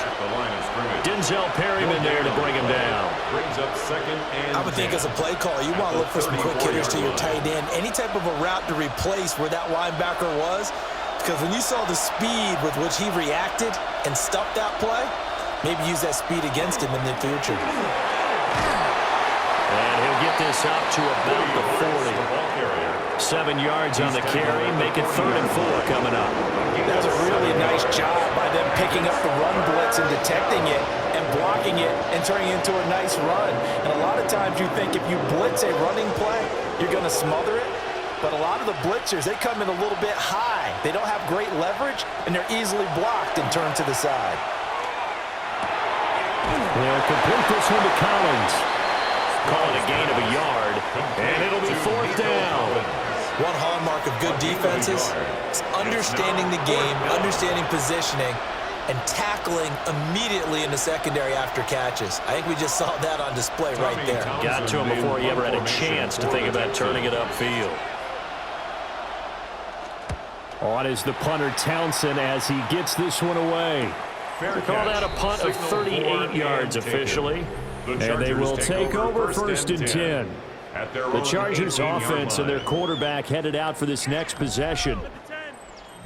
Denzel Perryman there to bring him down. Brings up second and I would think as a play call, you want to look for some quick hitters to your tight end. Any type of a route to replace where that linebacker was. Because when you saw the speed with which he reacted and stuffed that play, maybe use that speed against him in the future. And he'll get this up to about the 40. 7 yards on the carry, make it 3rd and 4 coming up. That was a really nice job by them picking up the run blitz and detecting it and blocking it and turning it into a nice run. And a lot of times you think if you blitz a running play, you're going to smother it. But a lot of the blitzers, they come in a little bit high. They don't have great leverage, and they're easily blocked and turned to the side. They'll complete this one to Collins. Call it a gain of a yard, and it'll be 4th down. One hallmark of good defenses is understanding the game, understanding positioning, and tackling immediately in the secondary after catches. I think we just saw that on display right there. Got to him before he ever had a chance to think about turning it upfield. On is the punter Townsend as he gets this one away. They call that a punt of 38 yards officially. And they will take over first and 10. The Chargers offense and their quarterback headed out for this next possession.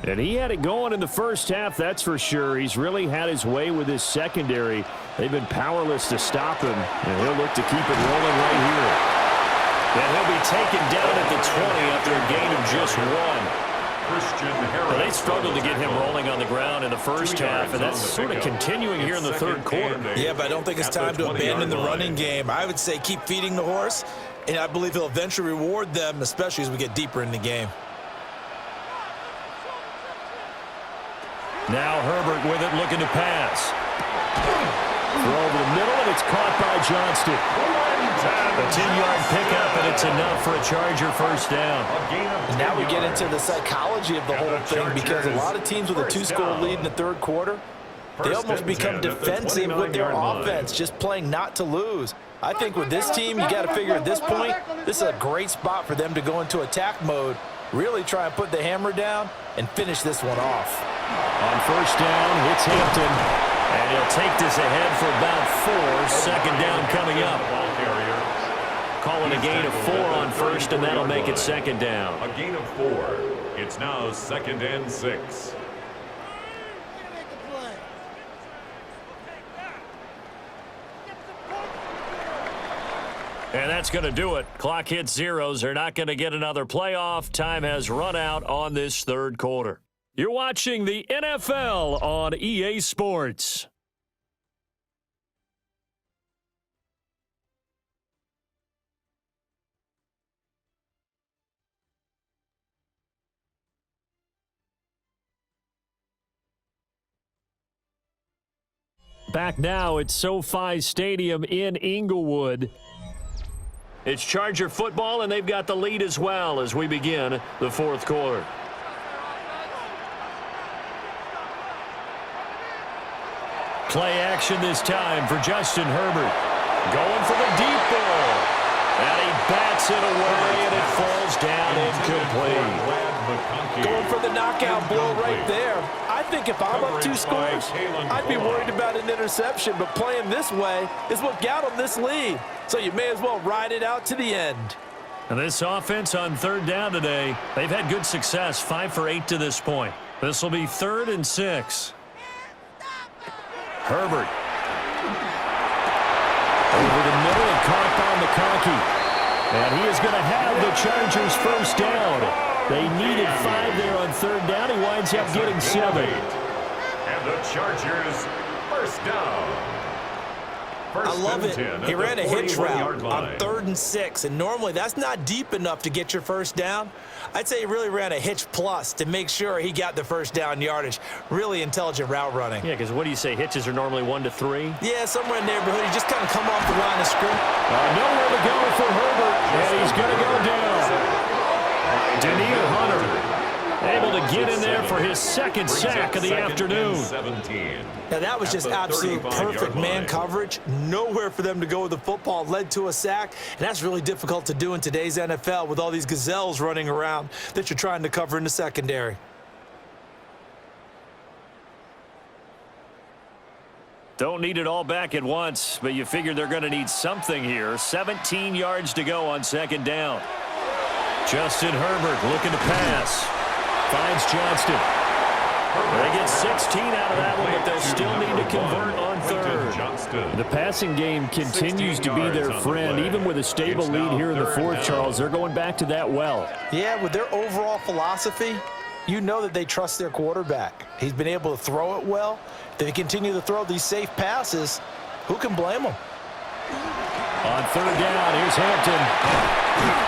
And he had it going in the first half, that's for sure. He's really had his way with his secondary. They've been powerless to stop him, and he'll look to keep it rolling right here. And he'll be taken down at the 20 after a gain of just one. Well, they struggled to get him rolling on the ground in the first half, and that's sort of continuing here in the third quarter. Yeah, but I don't think it's time to abandon the running game. I would say keep feeding the horse, and I believe he'll eventually reward them, especially as we get deeper in the game. Now Herbert with it, looking to pass. Throw over the middle, and it's caught by Johnston. A 10-yard pickup, and it's enough for a Charger first down. And now we get into the psychology of the whole thing, because a lot of teams with a 2-score lead in the third quarter, they almost become defensive with their offense, just playing not to lose. I think with this team, you got to figure at this point, this is a great spot for them to go into attack mode, really try and put the hammer down and finish this one off. On first down, it's Hampton. And he'll take this ahead for about 4. Second down coming up. Calling a gain of 4 on first, and that'll make it second down. A gain of 4. It's now 2nd and 6. And that's going to do it. Clock hits zeros. They're not going to get another playoff. Time has run out on this third quarter. You're watching the NFL on EA Sports. Back now at SoFi Stadium in Inglewood. It's Charger football, and they've got the lead as well as we begin the fourth quarter. Play action this time for Justin Herbert. Going for the deep ball. And he bats it away, and it falls down incomplete. Going for the knockout blow right there. I think if I'm up 2 scores, I'd be worried about an interception, but playing this way is what got them this lead. So you may as well ride it out to the end. And this offense on third down today, they've had good success, 5 for 8 to this point. This will be 3rd and 6. Herbert. Over the middle and caught by McConkey. And he is going to have the Chargers first down. They needed 5 there on third down. He winds up getting 7. And the Chargers first down. I love it. He ran a hitch route on 3rd and 6, and normally that's not deep enough to get your first down. I'd say he really ran a hitch plus to make sure he got the first down yardage. Really intelligent route running. Yeah, because what do you say, hitches are normally 1 to 3? Yeah, somewhere in the neighborhood. He just kind of come off the line of scrimmage. Nowhere to go for Herbert, and he's going to go down. Daniil Hunter able to get in there for his 2nd sack of the afternoon. Now that was just absolute perfect man coverage. Nowhere for them to go with the football. Led to a sack, and that's really difficult to do in today's NFL with all these gazelles running around that you're trying to cover in the secondary. Don't need it all back at once, but you figure they're going to need something here. 17 yards to go on 2nd down. Justin Herbert looking to pass. Finds Johnston. They get 16 out of that one, but they'll still need to convert on third. The passing game continues to be their friend. Even with a stable lead here in the fourth, Charles, they're going back to that well. Yeah, with their overall philosophy, you know that they trust their quarterback. He's been able to throw it well. If they continue to throw these safe passes, who can blame them? On third down, here's Hampton.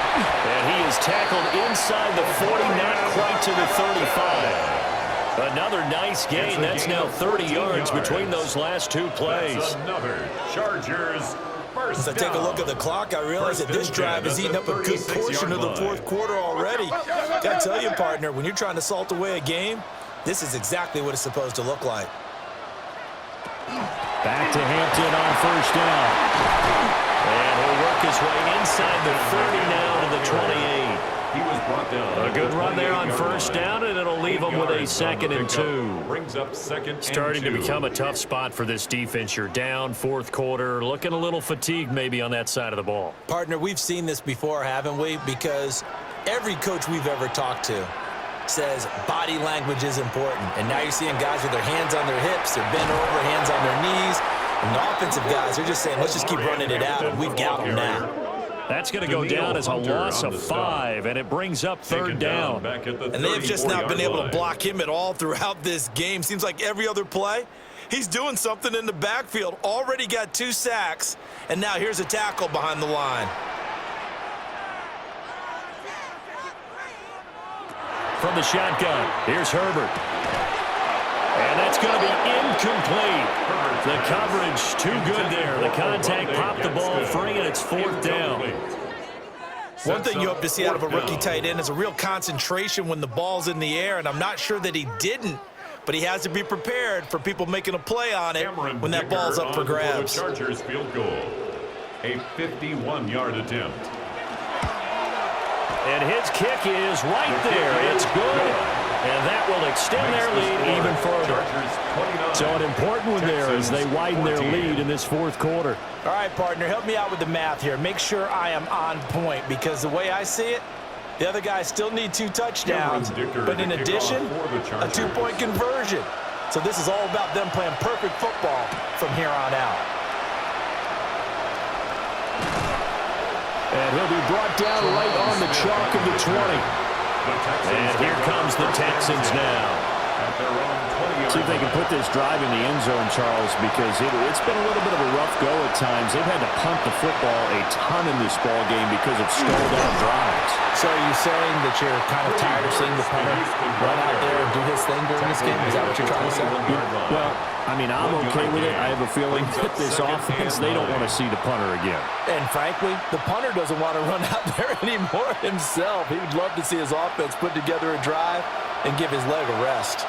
And he is tackled inside the 40, not quite to the 35. Another nice gain. That's now 30 yards between those last 2 plays. That's another Chargers As I take a look at the clock, I realize that this drive has eaten up a good portion of the fourth quarter already. Gotta tell you, partner, when you're trying to salt away a game, this is exactly what it's supposed to look like. Back to Hampton on first down. And he'll work his way inside the 30 now to the 28. He was brought down. A good run there on first down, and it'll leave him with a 2nd and 2. Brings up 2nd and 2. Starting to become a tough spot for this defense. You're down fourth quarter, looking a little fatigued maybe on that side of the ball. Partner, we've seen this before, haven't we? Because every coach we've ever talked to says body language is important. And now you're seeing guys with their hands on their hips, they're bent over, hands on their knees. And the offensive guys, they're just saying, let's just keep running it out, and we've got them now. That's going to go down as a loss of 5, and it brings up 3rd down. And they've just not been able to block him at all throughout this game. Seems like every other play, he's doing something in the backfield. Already got 2 sacks, and now here's a tackle behind the line. From the shotgun, here's Herbert. And that's going to be incomplete. The coverage too good there. The contact popped the ball free, and it's 4th down. One thing you hope to see out of a rookie tight end is a real concentration when the ball's in the air, and I'm not sure that he didn't, but he has to be prepared for people making a play on it when that ball's up for grabs. Chargers field goal. A 51-yard attempt. And his kick is right there. It's good. And that will extend their lead even further. So an important one there as they widen their lead in this fourth quarter. All right, partner, help me out with the math here. Make sure I am on point, because the way I see it, the other guys still need 2 touchdowns, but in addition, a 2-point conversion. So this is all about them playing perfect football from here on out. And he'll be brought down right on the chalk of the 20. And here comes the Texans now. See if they can put this drive in the end zone, Charles, because it's been a little bit of a rough go at times. They've had to punt the football a ton in this ball game because of stalled-out drives. So are you saying that you're kind of tired of seeing the punter run out there and do his thing during this game? Is that what you're trying to say? Well, I mean, I'm okay with it. I have a feeling that this offense, they don't want to see the punter again. And frankly, the punter doesn't want to run out there anymore himself. He would love to see his offense put together a drive and give his leg a rest.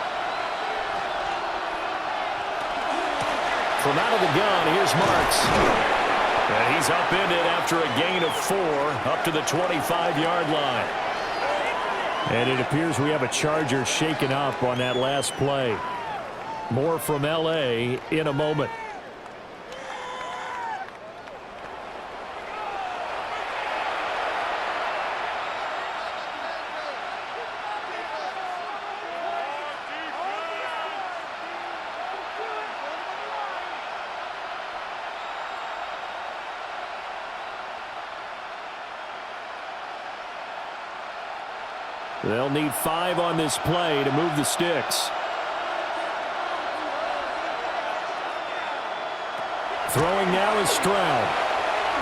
From out of the gun, here's Marks. And he's upended after a gain of 4 up to the 25-yard line. And it appears we have a Charger shaken up on that last play. More from L.A. in a moment. They'll need 5 on this play to move the sticks. Throwing now is Stroud.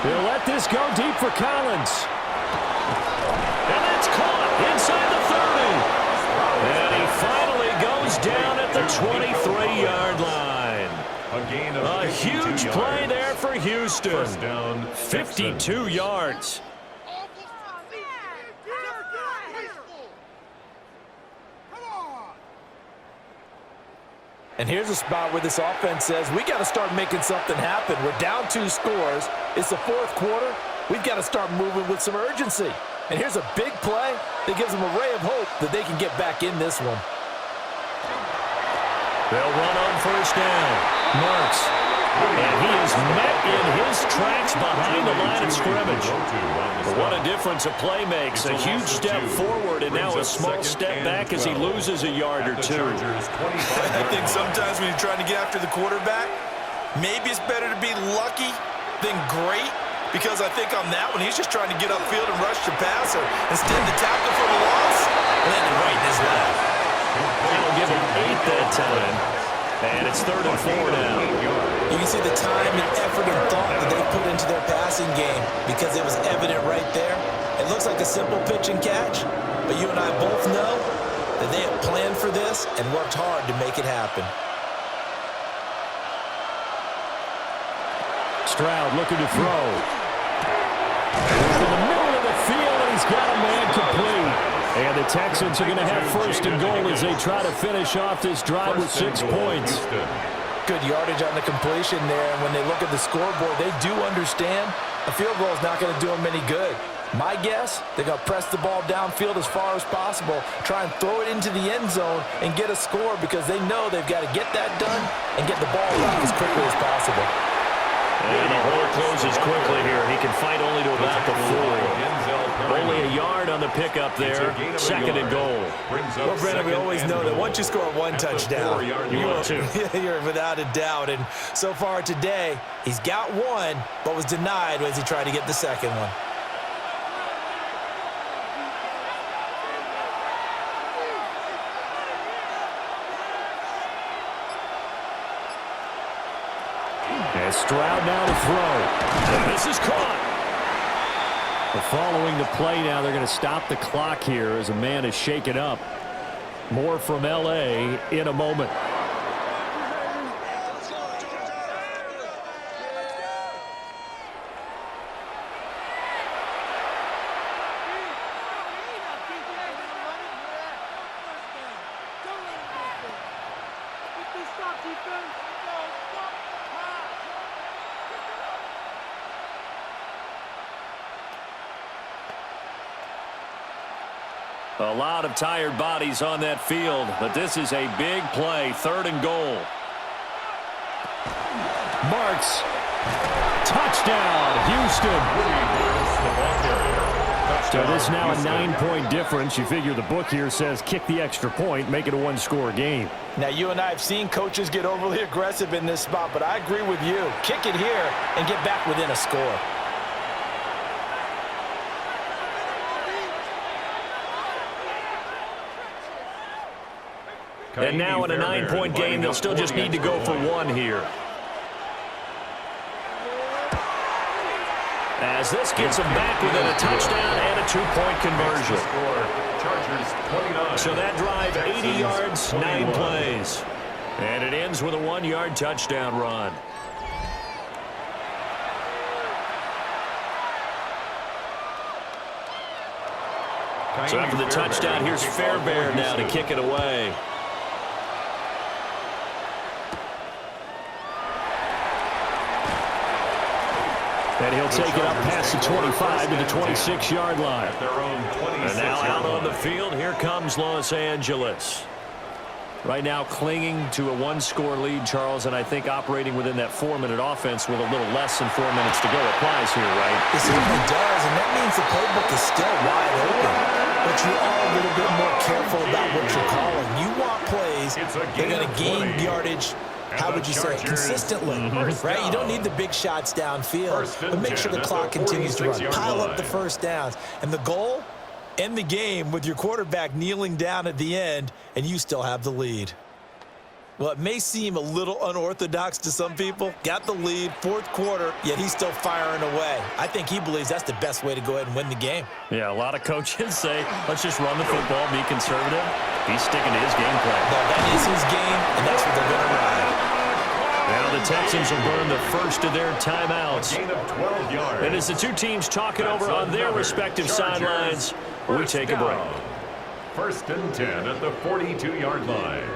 He'll let this go deep for Collins. And that's caught inside the 30. And he finally goes down at the 23-yard line. A huge play there for Houston. First down, 52 yards. And here's a spot where this offense says, we got to start making something happen. We're down 2 scores. It's the fourth quarter. We've got to start moving with some urgency. And here's a big play that gives them a ray of hope that they can get back in this one. They'll run on first down. Marks. And he is met in his tracks behind the line of scrimmage. But what a difference a play makes. A huge step forward and now a small step back as he loses a yard or 2. I think sometimes when you're trying to get after the quarterback, maybe it's better to be lucky than great, because I think on that one, he's just trying to get upfield and rush the passer. Instead, the tackle for the loss, landed right in his lap. They'll give him 8 that time. And it's 3rd and 4 now. You can see the time and effort and thought that they put into their passing game, because it was evident right there. It looks like a simple pitch and catch, but you and I both know that they have planned for this and worked hard to make it happen. Stroud looking to throw. In the middle of the field, and he's got a man complete. And the Texans are going to have first and goal as they try to finish off this drive with 6 points. Good yardage on the completion there, and when they look at the scoreboard, they do understand a field goal is not going to do them any good. My guess, they're going to press the ball downfield as far as possible, try and throw it into the end zone and get a score because they know they've got to get that done and get the ball back as quickly as possible. And the hole closes quickly here. He can fight only to about the 4. Only a yard on the pickup there. Second and goal. Well, Brandon, we always know that once you score one touchdown, you're without a doubt. And so far today, he's got one, but was denied as he tried to get the second one. As Stroud now to throw. And this is caught. Following the play now, they're going to stop the clock here as a man is shaken up. More from L.A. in a moment. A lot of tired bodies on that field, but this is a big play. Third and goal. Marks. Touchdown, Houston. So this is now a 9-point difference. You figure the book here says kick the extra point, make it a one-score game. Now, you and I have seen coaches get overly aggressive in this spot, but I agree with you. Kick it here and get back within a score. And now in a 9-point game, they'll still just need to go for one here. As this gets them back within a touchdown and a 2-point conversion. So that drive, 80 yards, 9 plays. And it ends with a 1-yard touchdown run. So after the touchdown, here's Fairbairn now to kick it away. And he'll take it up past the 25 to the 26-yard line. And now out on the field, here comes Los Angeles. Right now clinging to a 1-score lead, Charles, and I think operating within that 4-minute offense with a little less than 4 minutes to go applies here, right? It certainly does, and that means the playbook is still wide open. But you are a little bit more careful about what you're calling. You want plays that are going to gain yardage, how would you say, consistently, right? You don't need the big shots downfield, but make sure the clock continues to run. Pile up the first downs. And the goal, end the game with your quarterback kneeling down at the end, and you still have the lead. Well, it may seem a little unorthodox to some people. Got the lead, fourth quarter, yet he's still firing away. I think he believes that's the best way to go ahead and win the game. Yeah, a lot of coaches say, let's just run the football, be conservative. He's sticking to his game plan. No, that is his game, and that's what they're going to ride. Now the Texans will burn the first of their timeouts. Gain of 12 yards. And as the two teams talk it over on their respective sidelines, we take a break. First and 10 at the 42-yard line.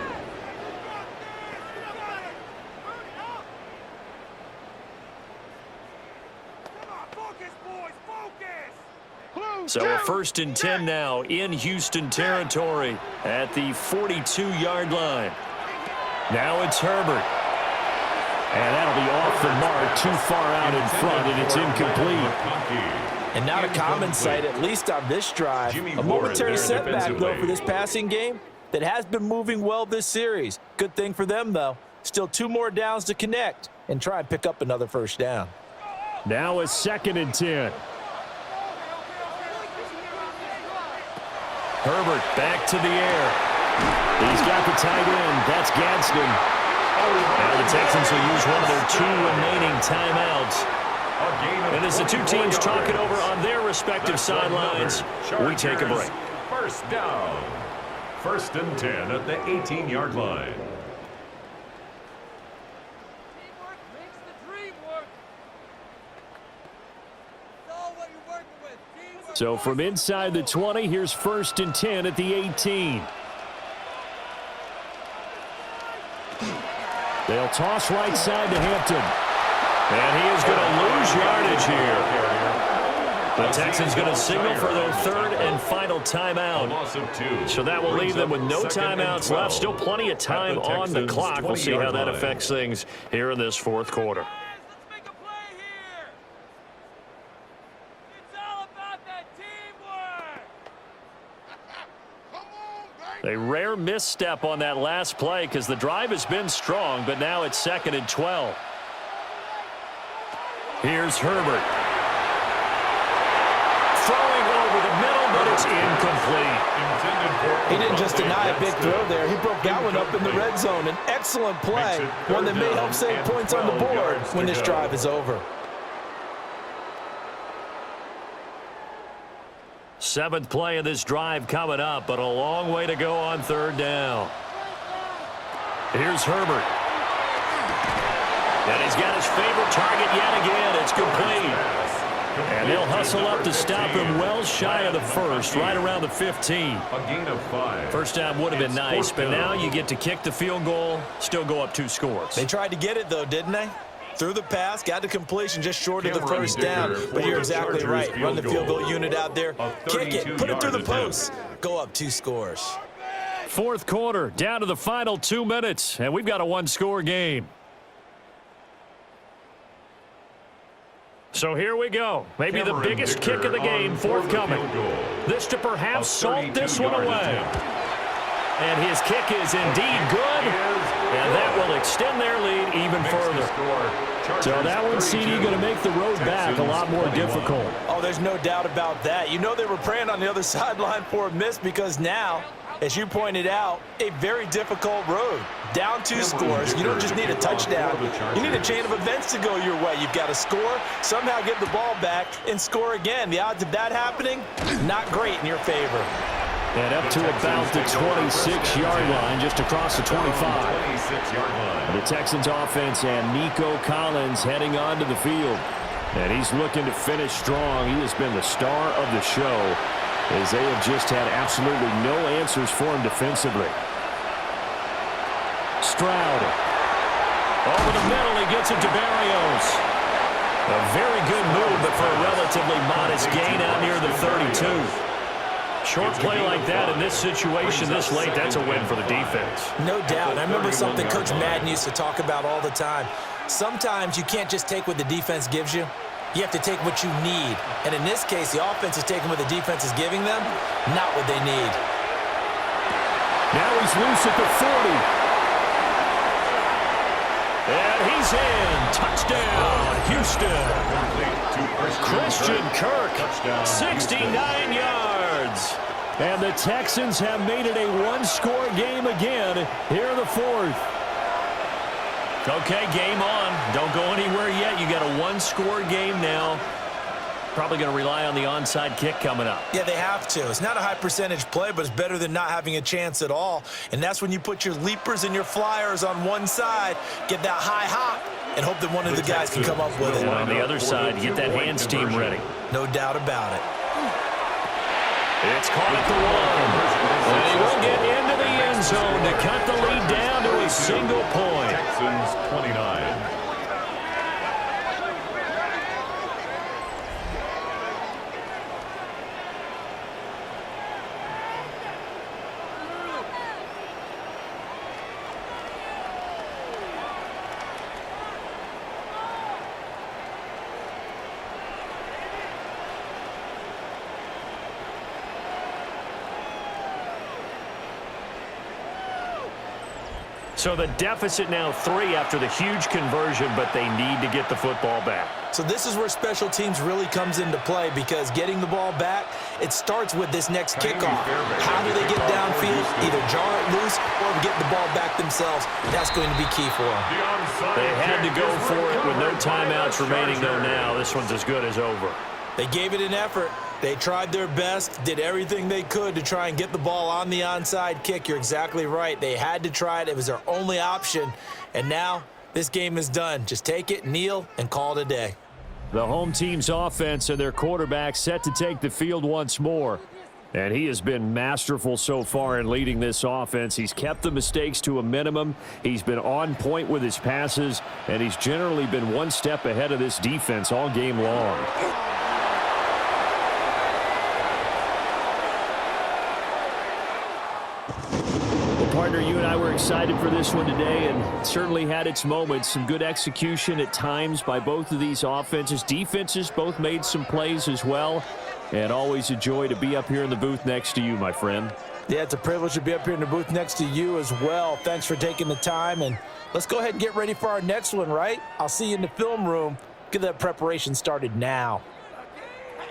So a first and 10 now in Houston territory at the 42-yard line. Now it's Herbert. And that'll be off the mark, too far out in front, and it's incomplete. And not a common sight, at least on this drive. A momentary setback, though, for this passing game that has been moving well this series. Good thing for them, though. Still 2 more downs to connect and try and pick up another first down. Now a second and 10. Herbert back to the air. He's got the tight end. That's Gadsden. Now the Texans will use one of their 2 remaining timeouts. And as the two teams talk it over on their respective sidelines, we take a break. First down. First and 10 at the 18-yard line. So from inside the 20, here's 1st and 10 at the 18. They'll toss right side to Hampton. And he is going to lose yardage here. The Texans going to signal for their 3rd and final timeout. So that will leave them with no timeouts left. Still plenty of time on the clock. We'll see how that affects things here in this 4th quarter. A rare misstep on that last play because the drive has been strong, but now it's 2nd and 12. Here's Herbert. Throwing over the middle, but it's incomplete. He didn't just deny a big throw there. He broke that one up in the red zone. An excellent play, one that may help save points on the board when this drive is over. 7th play of this drive coming up, but a long way to go on 3rd down. Here's Herbert. And he's got his favorite target yet again. It's complete. And they'll hustle up to stop him well shy of the 1st, right around the 15. A gain of 5. First down would have been nice, but now you get to kick the field goal, still go up 2 scores. They tried to get it, though, didn't they? Threw the pass, got to completion just short of the 1st down. But you're exactly right. Run the field goal unit out there, kick it, put it through the post, go up 2 scores. 4th quarter, down to the final 2 minutes, and we've got a 1-score game. So here we go. Maybe the biggest kick of the game forthcoming. This to perhaps salt this one away. And his kick is indeed good. And that will extend their lead even further. So that one, CD, going to make the road back a lot more difficult. Oh, there's no doubt about that. You know they were praying on the other sideline for a miss because now, as you pointed out, a very difficult road. Down 2 scores. You don't just need a touchdown. You need a chain of events to go your way. You've got to score, somehow get the ball back, and score again. The odds of that happening, not great in your favor. And up to about the 26-yard line, just across the 25. The Texans offense and Nico Collins heading onto the field. And he's looking to finish strong. He has been the star of the show, as they have just had absolutely no answers for him defensively. Stroud. Over the middle, he gets it to Barrios. A very good move, but for a relatively modest gain out near the 32. Short play like that in this situation this late, that's a win for the defense. No doubt. I remember something Coach Madden used to talk about all the time. Sometimes you can't just take what the defense gives you. You have to take what you need. And in this case, the offense is taking what the defense is giving them, not what they need. Now he's loose at the 40. And he's in. Touchdown, Houston. Christian Kirk, 69 yards. And the Texans have made it a 1-score game again here in the 4th. Okay, game on. Don't go anywhere yet. You got a 1-score game now. Probably going to rely on the onside kick coming up. Yeah, they have to. It's not a high percentage play, but it's better than not having a chance at all. And that's when you put your leapers and your flyers on one side, get that high hop, and hope that one of the guys can come up with it. And on the other side, get that hands team ready. No doubt about it. It's caught at the 1. And he will get into the end zone to cut the lead down to a single point. Texans 29. So the deficit now 3 after the huge conversion, but they need to get the football back. So this is where special teams really comes into play, because getting the ball back, it starts with this next kickoff. How do they get downfield? Either jar it loose or get the ball back themselves. That's going to be key for them. They had to go for it with no timeouts remaining, though. Now this one's as good as over. They gave it an effort. They tried their best, did everything they could to try and get the ball on the onside kick. You're exactly right. They had to try it. It was their only option. And now this game is done. Just take it, kneel, and call it a day. The home team's offense and their quarterback set to take the field once more. And he has been masterful so far in leading this offense. He's kept the mistakes to a minimum. He's been on point with his passes, and he's generally been one step ahead of this defense all game long. Partner, you and I were excited for this one today, and it certainly had its moments. Some good execution at times by both of these offenses. Defenses both made some plays as well, and always a joy to be up here in the booth next to you, my friend. Yeah, it's a privilege to be up here in the booth next to you as well. Thanks for taking the time, and let's go ahead and get ready for our next one, right? I'll see you in the film room. Get that preparation started now.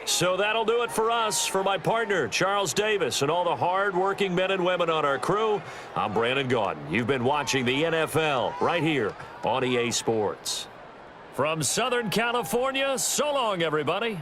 So that'll do it for us. For my partner, Charles Davis, and all the hard-working men and women on our crew, I'm Brandon Gaudin. You've been watching the NFL right here on EA Sports. From Southern California, so long, everybody.